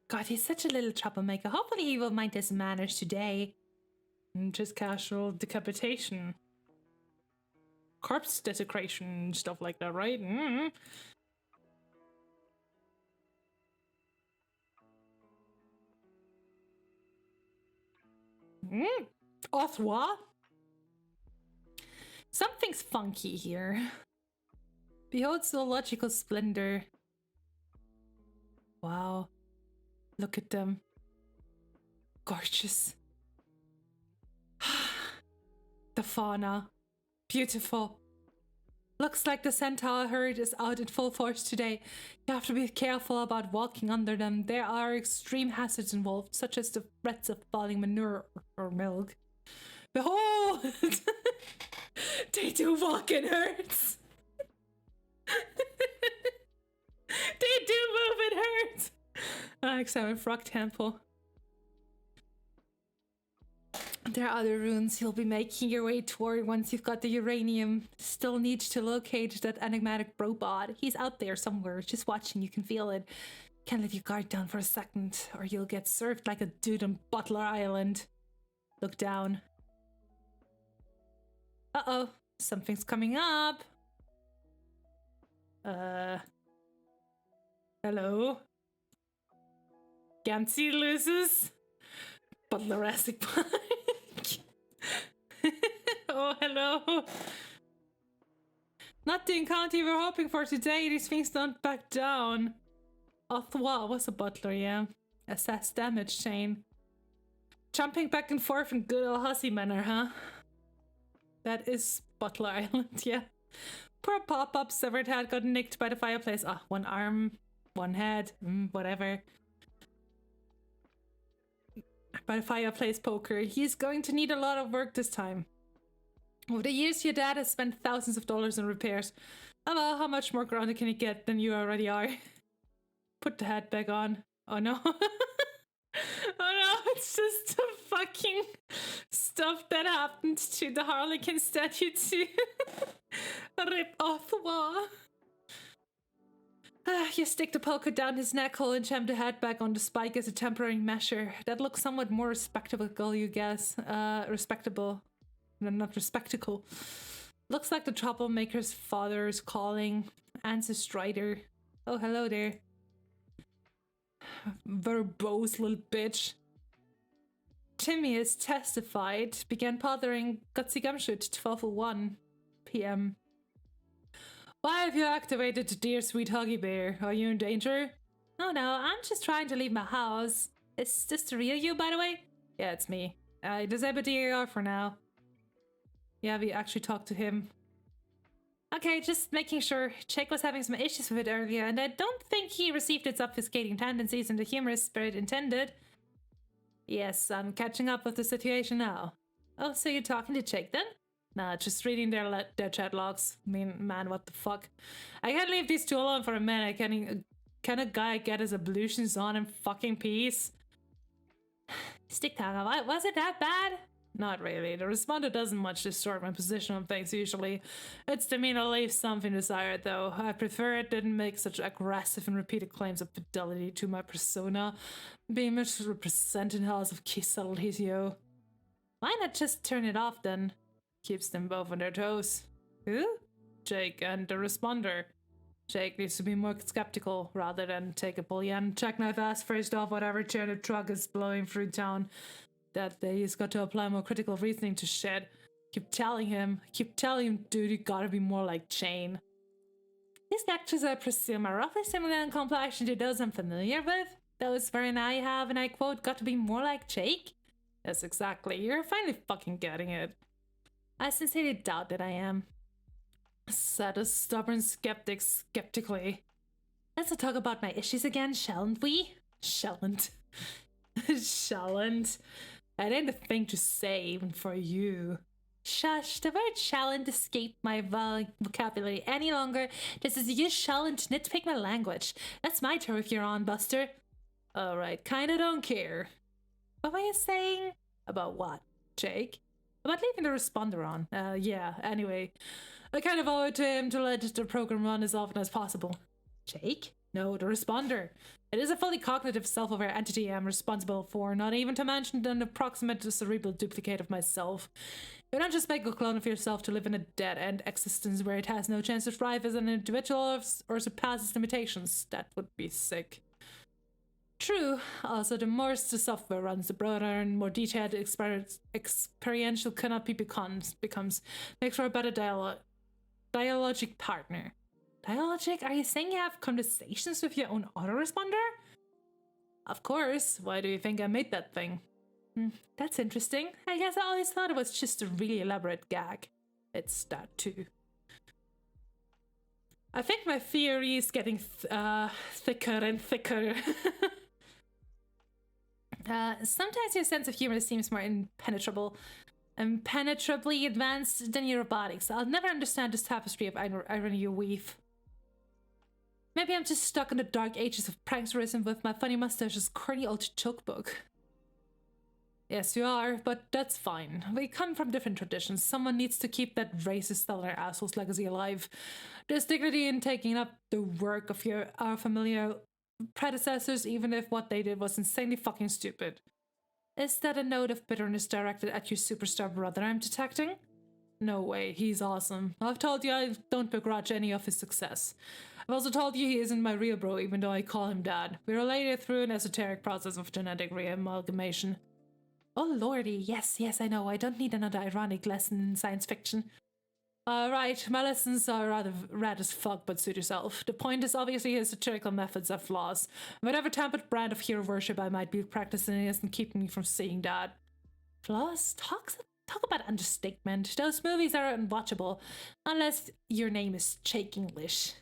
God, he's such a little troublemaker. Hopefully he will mind his manners today. Just casual decapitation. Corpse desecration, stuff like that, right? Othwa? Something's funky here. Behold zoological splendor. Wow. Look at them. Gorgeous. The fauna. Beautiful. Looks like the centaur herd is out in full force today. You have to be careful about walking under them. There are extreme hazards involved, such as the threats of falling manure or milk. Behold! They do walk in herds. They do move in herds. Examine frog temple. There are other runes you'll be making your way toward once you've got the uranium. Still need to locate that enigmatic robot. He's out there somewhere, just watching. You can feel it. Can't let your guard down for a second, or you'll get served like a dude on Butler Island. Look down. Uh-oh. Something's coming up. Hello? Gansey loses? Butler-esque bike. Oh, hello. Not the encounter you were hoping for today. These things don't back down. Othwa was a butler, yeah. Assess damage chain. Jumping back and forth in good old hussy manner, huh? That is Butler Island, yeah. Poor pop-up severed head got nicked by the fireplace. Ah, one arm, one head, whatever. By the fireplace poker. He's going to need a lot of work this time. Over the years, your dad has spent thousands of dollars on repairs. Oh well, how much more grounded can you get than you already are? Put the head back on. Oh no. Oh no, it's just the fucking stuff that happened to the Harlequin statue to Rip Othwa. You stick the poker down his neck hole and jam the head back on the spike as a temporary measure. That looks somewhat more respectable, you guess. Respectable. No, not respectable. Looks like the troublemaker's father is calling. Answer Strider. Oh, hello there. Verbose little bitch. Timmy has testified. Began bothering Gutsy Gumshoot 12:01 p.m. Why have you activated Dear Sweet Huggy Bear? Are you in danger? Oh no, I'm just trying to leave my house. Is this the real you, by the way? Yeah, it's me. I disabled DAR for now. Yeah, we actually talked to him. Okay, just making sure. Jake was having some issues with it earlier, and I don't think he received its obfuscating tendencies in the humorous spirit intended. Yes, I'm catching up with the situation now. Oh, so you're talking to Jake then? Nah, just reading their chat logs. I mean, man, what the fuck? I can't leave these two alone for a minute. Can a guy get his ablutions on in fucking peace? Stick tongue, was it that bad? Not really. The responder doesn't much distort my position on things usually. Its demeanor leaves something desired though. I prefer it didn't make such aggressive and repeated claims of fidelity to my persona, being misrepresented house of key subtleties, yo. Why not just turn it off then? Keeps them both on their toes. Who? Jake and the responder. Jake needs to be more skeptical rather than take a bullion. Jackknife ass first off whatever Jared truck is blowing through town. That he's got to apply more critical reasoning to shit. Keep telling him, dude, you gotta be more like Jane. These actors, I presume, are roughly similar in complexion to those I'm familiar with. Those wherein I have, and I quote, got to be more like Jake? Yes, exactly. You're finally fucking getting it. I sincerely doubt that I am. Said a stubborn skeptic skeptically. Let's not talk about my issues again, shalln't we? Shalln't. Shalln't. That ain't a thing to say, even for you. Shush, the word shalln't escape my vocabulary any longer, just as you shalln't nitpick my language. That's my turf you're on, Buster. Alright, kinda don't care. What were you saying? About what, Jake? About leaving the responder on. Yeah, anyway. I kind of owe it to him to let the program run as often as possible. Jake? No, the responder. It is a fully cognitive, self-aware entity I'm responsible for, not even to mention an approximate cerebral duplicate of myself. You don't just make a clone of yourself to live in a dead-end existence where it has no chance to thrive as an individual or surpass its limitations. That would be sick. True. Also, the more the software runs, the broader and more detailed experiential canopy becomes. Makes for a better dialogic partner. Dialogic? Are you saying you have conversations with your own autoresponder? Of course. Why do you think I made that thing? That's interesting. I guess I always thought it was just a really elaborate gag. It's that too. I think my theory is getting thicker and thicker. Sometimes your sense of humor seems more impenetrably advanced than your robotics. I'll never understand this tapestry of irony you weave. Maybe I'm just stuck in the dark ages of pranksterism with my funny mustache's corny old joke book. Yes, you are, but that's fine. We come from different traditions. Someone needs to keep that racist stellar asshole's legacy alive. There's dignity in taking up the work of our familiar predecessors, even if what they did was insanely fucking stupid. Is that a note of bitterness directed at your superstar brother I'm detecting? No way, he's awesome. I've told you I don't begrudge any of his success. I've also told you he isn't my real bro, even though I call him dad. We related through an esoteric process of genetic reamalgamation. Oh lordy, yes, I know. I don't need another ironic lesson in science fiction. Right, my lessons are rather rad as fuck, but suit yourself. The point is obviously his satirical methods have flaws. Whatever tempered brand of hero worship I might be practicing isn't keeping me from seeing that. Flaws? Talk about understatement. Those movies are unwatchable, unless your name is Jake English.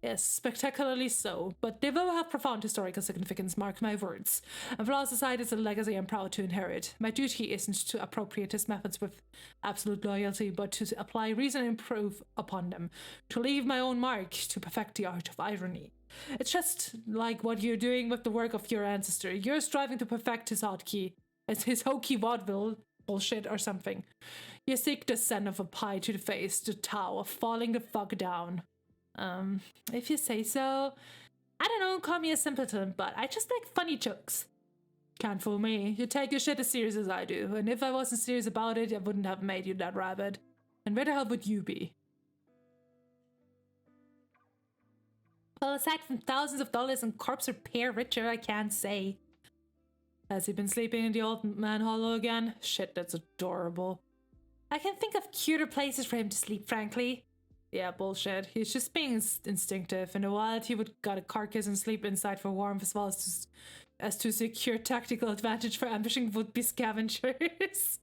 Yes, spectacularly so, but they will have profound historical significance, mark my words. And flaws aside, it's a legacy I'm proud to inherit. My duty isn't to appropriate his methods with absolute loyalty, but to apply reason and improve upon them, to leave my own mark, to perfect the art of irony. It's just like what you're doing with the work of your ancestor. You're striving to perfect his his hokey vaudeville bullshit or something. You seek the send of a pie to the face, the Tao of falling the fuck down. If you say so. I don't know, call me a simpleton, but I just like funny jokes. Can't fool me. You take your shit as serious as I do, and if I wasn't serious about it, I wouldn't have made you that rabid. And where the hell would you be? Well, aside from thousands of dollars and corpse repair richer, I can't say. Has he been sleeping in the old man hollow again? Shit, that's adorable. I can think of cuter places for him to sleep, frankly. Yeah, bullshit. He's just being instinctive. In the wild, he would gut a carcass and sleep inside for warmth as well as to secure tactical advantage for ambushing would-be scavengers.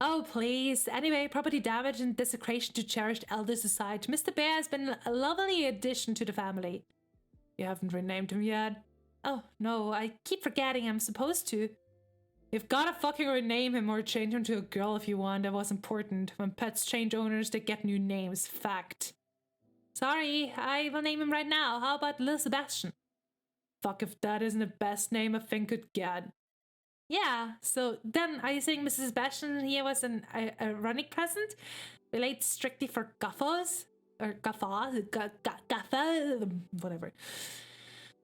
Oh, please. Anyway, property damage and desecration to cherished elders aside, Mr. Bear has been a lovely addition to the family. You haven't renamed him yet? Oh, no, I keep forgetting I'm supposed to. You've gotta fucking rename him or change him to a girl if you want. That was important. When pets change owners, they get new names. Fact. Sorry, I will name him right now. How about Lil Sebastian? Fuck if that isn't the best name a thing could get. Yeah, so then are you saying Mrs. Sebastian here was an ironic present? Relates strictly for guffos? Or guffaws? Guffa? Whatever.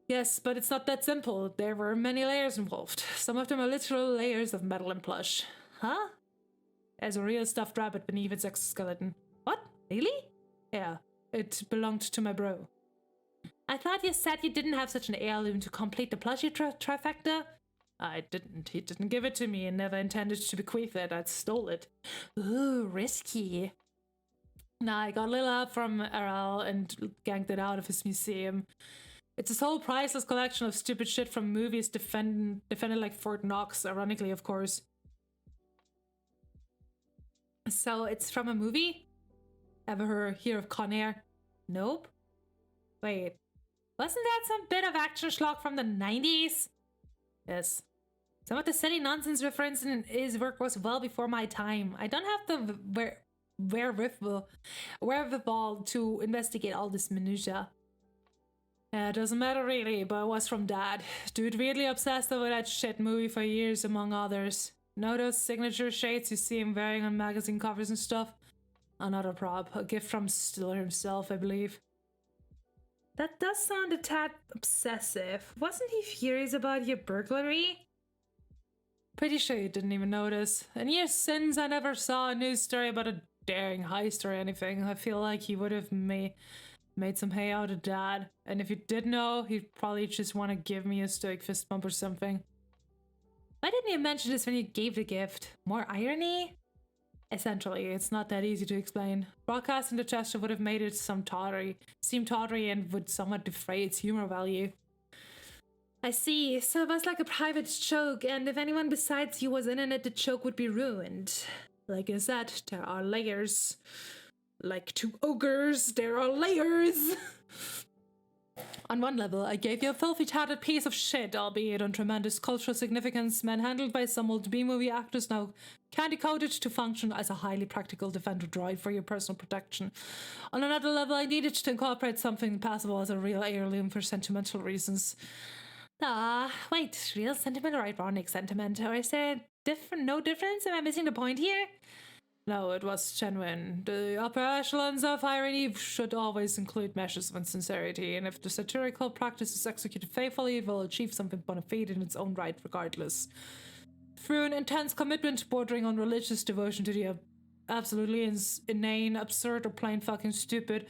Yes, but it's not that simple. There were many layers involved. Some of them are literal layers of metal and plush. Huh? There's a real stuffed rabbit beneath its exoskeleton. What? Really? Yeah, it belonged to my bro. I thought you said you didn't have such an heirloom to complete the plushie trifecta? I didn't. He didn't give it to me and never intended to bequeath it. I stole it. Ooh, risky. Nah, I got a little help from Aral and ganked it out of his museum. It's this whole priceless collection of stupid shit from movies defended like Fort Knox, ironically, of course. So it's from a movie? Ever hear of Con Air? Nope. Wait, wasn't that some bit of action schlock from the 90s? Yes. Some of the silly nonsense referenced in his work was well before my time. I don't have the wherewithal to investigate all this minutia. It doesn't matter really, but it was from Dad. Dude weirdly obsessed over that shit movie for years, among others. Know those signature shades you see him wearing on magazine covers and stuff? Another prop, a gift from Stiller himself, I believe. That does sound a tad obsessive. Wasn't he furious about your burglary? Pretty sure you didn't even notice. In years since, I never saw a news story about a daring heist or anything. I feel like he would have made some hay out of Dad. And if you did know, he'd probably just want to give me a stoic fist bump or something. Why didn't you mention this when you gave the gift? More irony? Essentially, it's not that easy to explain. Broadcasting the gesture would have made it seem tawdry and would somewhat defray its humor value. I see, so it was like a private joke, and if anyone besides you was in it, the joke would be ruined. Like I said, there are layers. Like two ogres, there are layers! On one level, I gave you a filthy tattered piece of shit, albeit on tremendous cultural significance, manhandled by some old B-movie actors now candy-coated to function as a highly practical defender droid for your personal protection. On another level, I needed to incorporate something passable as a real heirloom for sentimental reasons. Wait, real sentiment or ironic sentiment? Or is there no difference? Am I missing the point here? No, it was genuine. The upper echelons of irony should always include measures of sincerity, and if the satirical practice is executed faithfully, it will achieve something bona fide in its own right, regardless. Through an intense commitment bordering on religious devotion to the absolutely inane, absurd, or plain fucking stupid,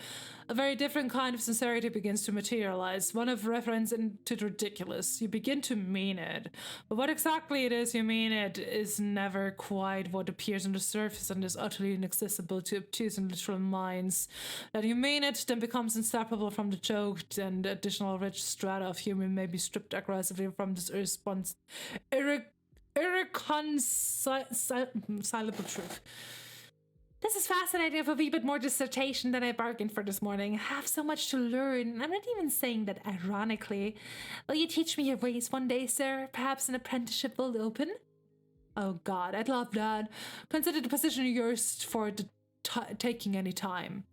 a very different kind of sincerity begins to materialize, one of reference into the ridiculous. You begin to mean it. But what exactly it is you mean it is never quite what appears on the surface and is utterly inaccessible to obtuse and literal minds. That you mean it then becomes inseparable from the joke, and the additional rich strata of humor may be stripped aggressively from this irreconcilable truth. This is fascinating. I have a wee bit more dissertation than I bargained for this morning. I have so much to learn. I'm not even saying that ironically. Will you teach me your ways one day, sir? Perhaps an apprenticeship will open? Oh God, I'd love that. Consider the position yours for taking any time.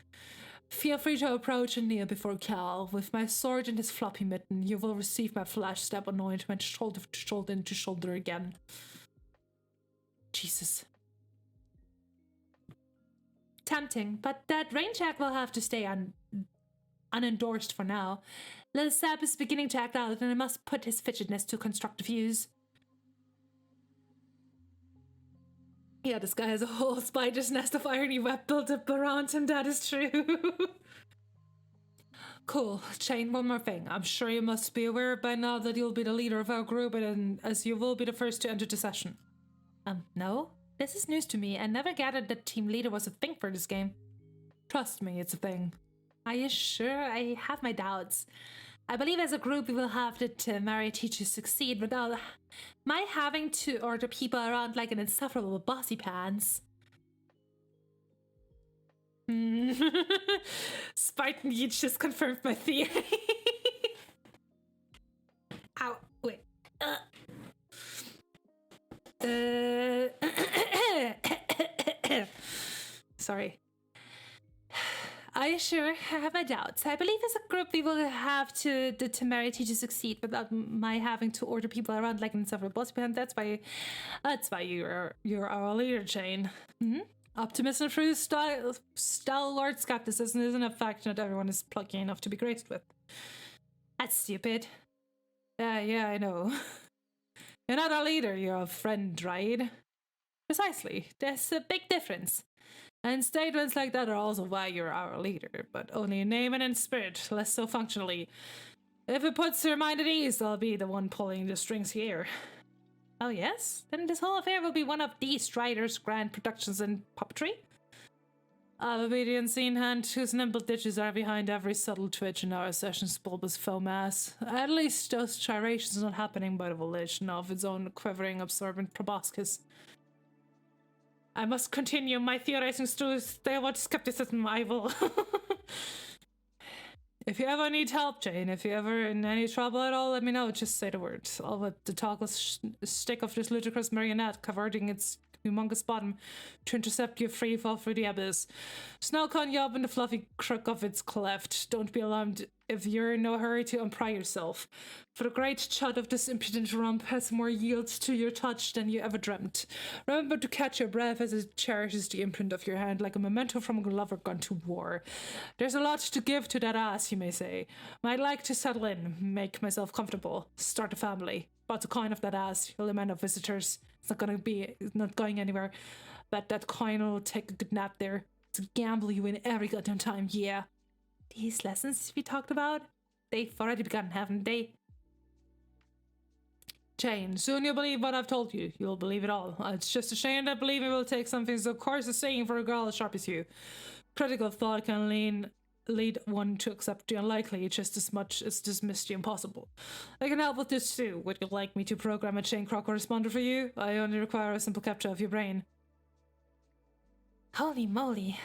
Feel free to approach and kneel before Cal. With my sword in his floppy mitten, you will receive my flash step anointment shoulder to shoulder into shoulder again. Jesus. Tempting, but that rain check will have to stay unendorsed for now. Little Seb is beginning to act out, and I must put his fidgetness to constructive use. Yeah, this guy has a whole spider's nest of irony web built up around him, that is true. Cool. Chain, one more thing. I'm sure you must be aware by now that you'll be the leader of our group, and as you will be the first to enter the session. No? This is news to me. I never gathered that team leader was a thing for this game. Trust me, it's a thing. Are you sure? I have my doubts. I believe as a group we will have the temerity to succeed without my having to order people around like an insufferable bossy pants. Spartan Yeats just confirmed my theory. Ow, wait. Sorry. I sure have my doubts. I believe as a group we will have the temerity to succeed without my having to order people around like in several boss band. That's why you're our leader, Jane. Optimism through stalwart skepticism isn't a fact that everyone is plucky enough to be graced with. That's stupid. Yeah, I know. You're not our leader, you're a friend, right? Precisely. There's a big difference. And statements like that are also why you're our leader, but only in name and in spirit, less so functionally. If it puts your mind at ease, I'll be the one pulling the strings here. Oh yes? Then this whole affair will be one of D. Strider's grand productions in puppetry? I'll be the unseen hand whose nimble ditches are behind every subtle twitch in our session's bulbous faux mass. At least those gyrations are not happening by the volition of its own quivering, absorbent proboscis. I must continue my theorizing through stalwart skepticism. I will. If you ever need help, Jane, if you're ever in any trouble at all, let me know. Just say the word. I'll let the talkless stick of this ludicrous marionette cavorting its humongous bottom to intercept your free fall through the abyss. Snout on you up in the fluffy crook of its cleft. Don't be alarmed if you're in no hurry to unpry yourself, for the great chud of this impudent rump has more yield to your touch than you ever dreamt. Remember to catch your breath as it cherishes the imprint of your hand like a memento from a lover gone to war. There's a lot to give to that ass, you may say. I'd like to settle in, make myself comfortable, start a family. About the coin of that ass, you'll demand of visitors. It's not going anywhere. But that coin will take a good nap there. To gamble you in every goddamn time, yeah. These lessons we talked about, they've already begun, haven't they? Jane, soon you'll believe what I've told you. You'll believe it all. It's just a shame that believing will take something so coarse as saying for a girl as sharp as you. Critical thought can lead one to accept the unlikely just as much as dismiss the impossible. I can help with this too. Would you like me to program a chain croc corresponder for you? I only require a simple capture of your brain. Holy moly.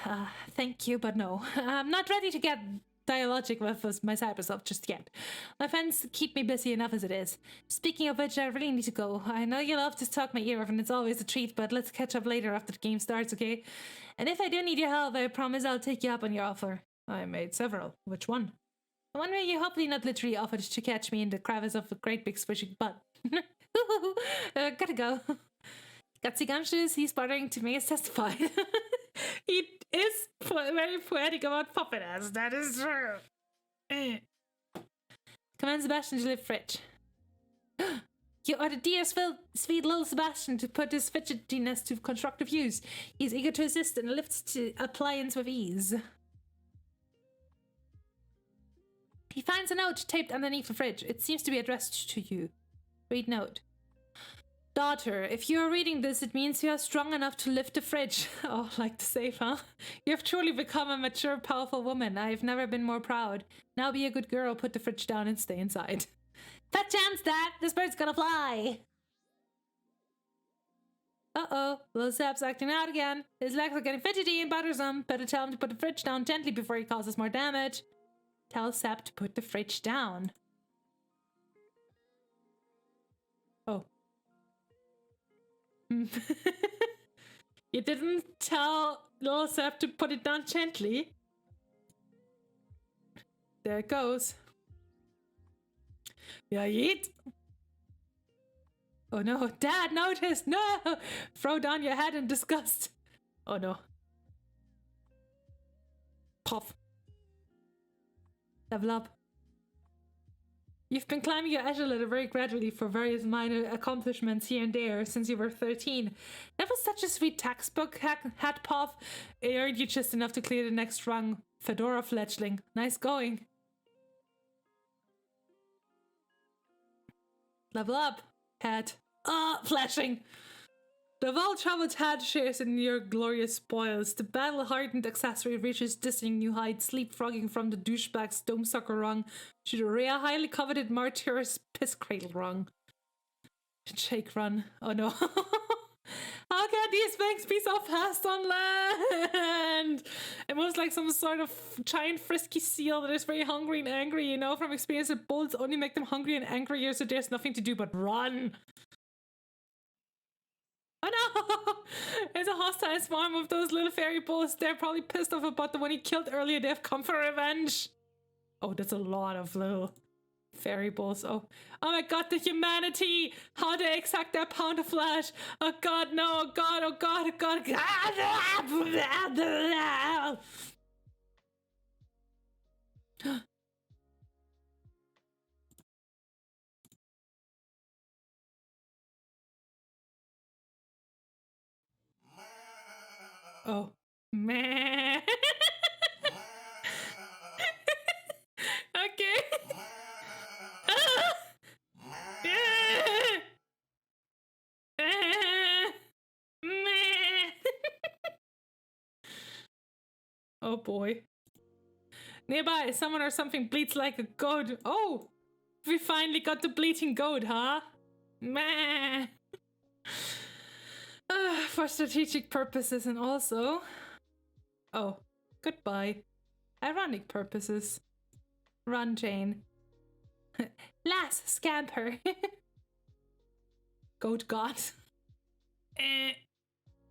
Thank you, but no. I'm not ready to get dialogic with my cyber self just yet. My friends keep me busy enough as it is. Speaking of which, I really need to go. I know you love to talk my ear off and it's always a treat, but let's catch up later after the game starts, okay? And if I do need your help, I promise I'll take you up on your offer. I made several. Which one? The one where you hopefully not literally offered to catch me in the crevice of a great big squishy butt. Gotta go. Gutsy Gumshoes, he's bothering to me is testified. He is very poetic about puppet ass, that is true. Command Sebastian to lift fridge. You are the dear sweet little Sebastian to put his fidgetiness to constructive use. He is eager to assist and lifts to appliance with ease. He finds a note taped underneath the fridge. It seems to be addressed to you. Read note. Daughter, if you are reading this, it means you are strong enough to lift the fridge. Oh, like the safe, huh? You have truly become a mature, powerful woman. I have never been more proud. Now be a good girl, put the fridge down and stay inside. Fat chance, Dad! This bird's gonna fly! Uh-oh, little Sap's acting out again. His legs are getting fidgety and bothersome. Better tell him to put the fridge down gently before he causes more damage. Tell Sap to put the fridge down. Oh. You didn't tell little Sap to put it down gently. There it goes. Yeah, yeet. Oh no, Dad noticed! No! Throw down your head in disgust. Oh no. Puff. Level up. You've been climbing your edge ladder very gradually for various minor accomplishments here and there since you were 13. That was such a sweet textbook, hat Puff. It earned you just enough to clear the next rung. Fedora fledgling. Nice going. Level up, head. Flashing. The well-traveled head shares in your glorious spoils. The battle-hardened accessory reaches dizzying new heights, leapfrogging from the douchebag's dome sucker rung to the rare, highly coveted martyr's piss cradle rung. Shake run. Oh no. How can these things be so fast on land? It was like some sort of giant frisky seal that is very hungry and angry, you know, from experience that bulls only make them hungry and angrier, so there's nothing to do but run. Oh no! It's a hostile swarm of those little fairy bulls. They're probably pissed off about the one he killed earlier. They've come for revenge. Oh, that's a lot of little fairy bulls. Oh my god, the humanity! How they exact their pound of flesh! Oh god, no! Oh god, oh god, oh god! Oh, man. Okay. Oh boy. Nearby, someone or something bleats like a goat. Oh, we finally got the bleating goat, huh? Meh. For strategic purposes and also... Oh, goodbye. Ironic purposes. Run, Jane. Lass, scamper. Goat god.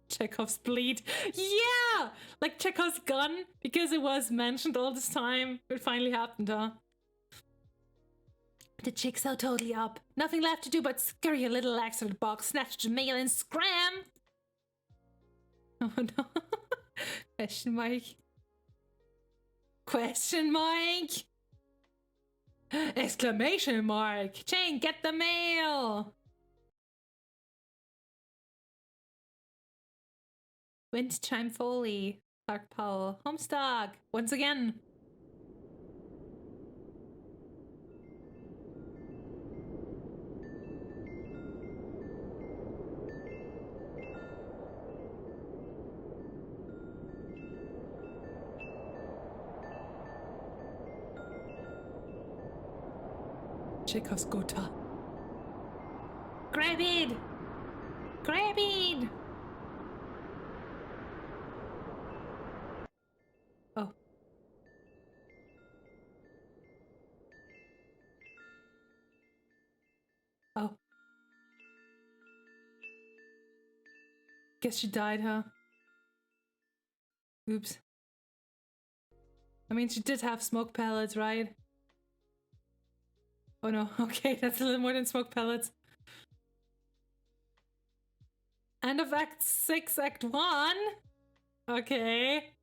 Chekhov's bleed. Yeah! Like Chekhov's gun, because it was mentioned all this time. It finally happened, huh? The chick's so totally up. Nothing left to do but scurry your little legs to the box, snatch the mail and scram! Oh no. Question mark. Question mark! Exclamation mark! Jane, get the mail! Wind chime Foley. Clark Powell. Homestuck. Once again. Chekhov's Gotha. Grab it! Grab it! Oh. Oh. Guess she died, huh? Oops. I mean, she did have smoke pellets, right? Oh no, okay, that's a little more than smoke pellets. End of Act 6, Act 1. Okay.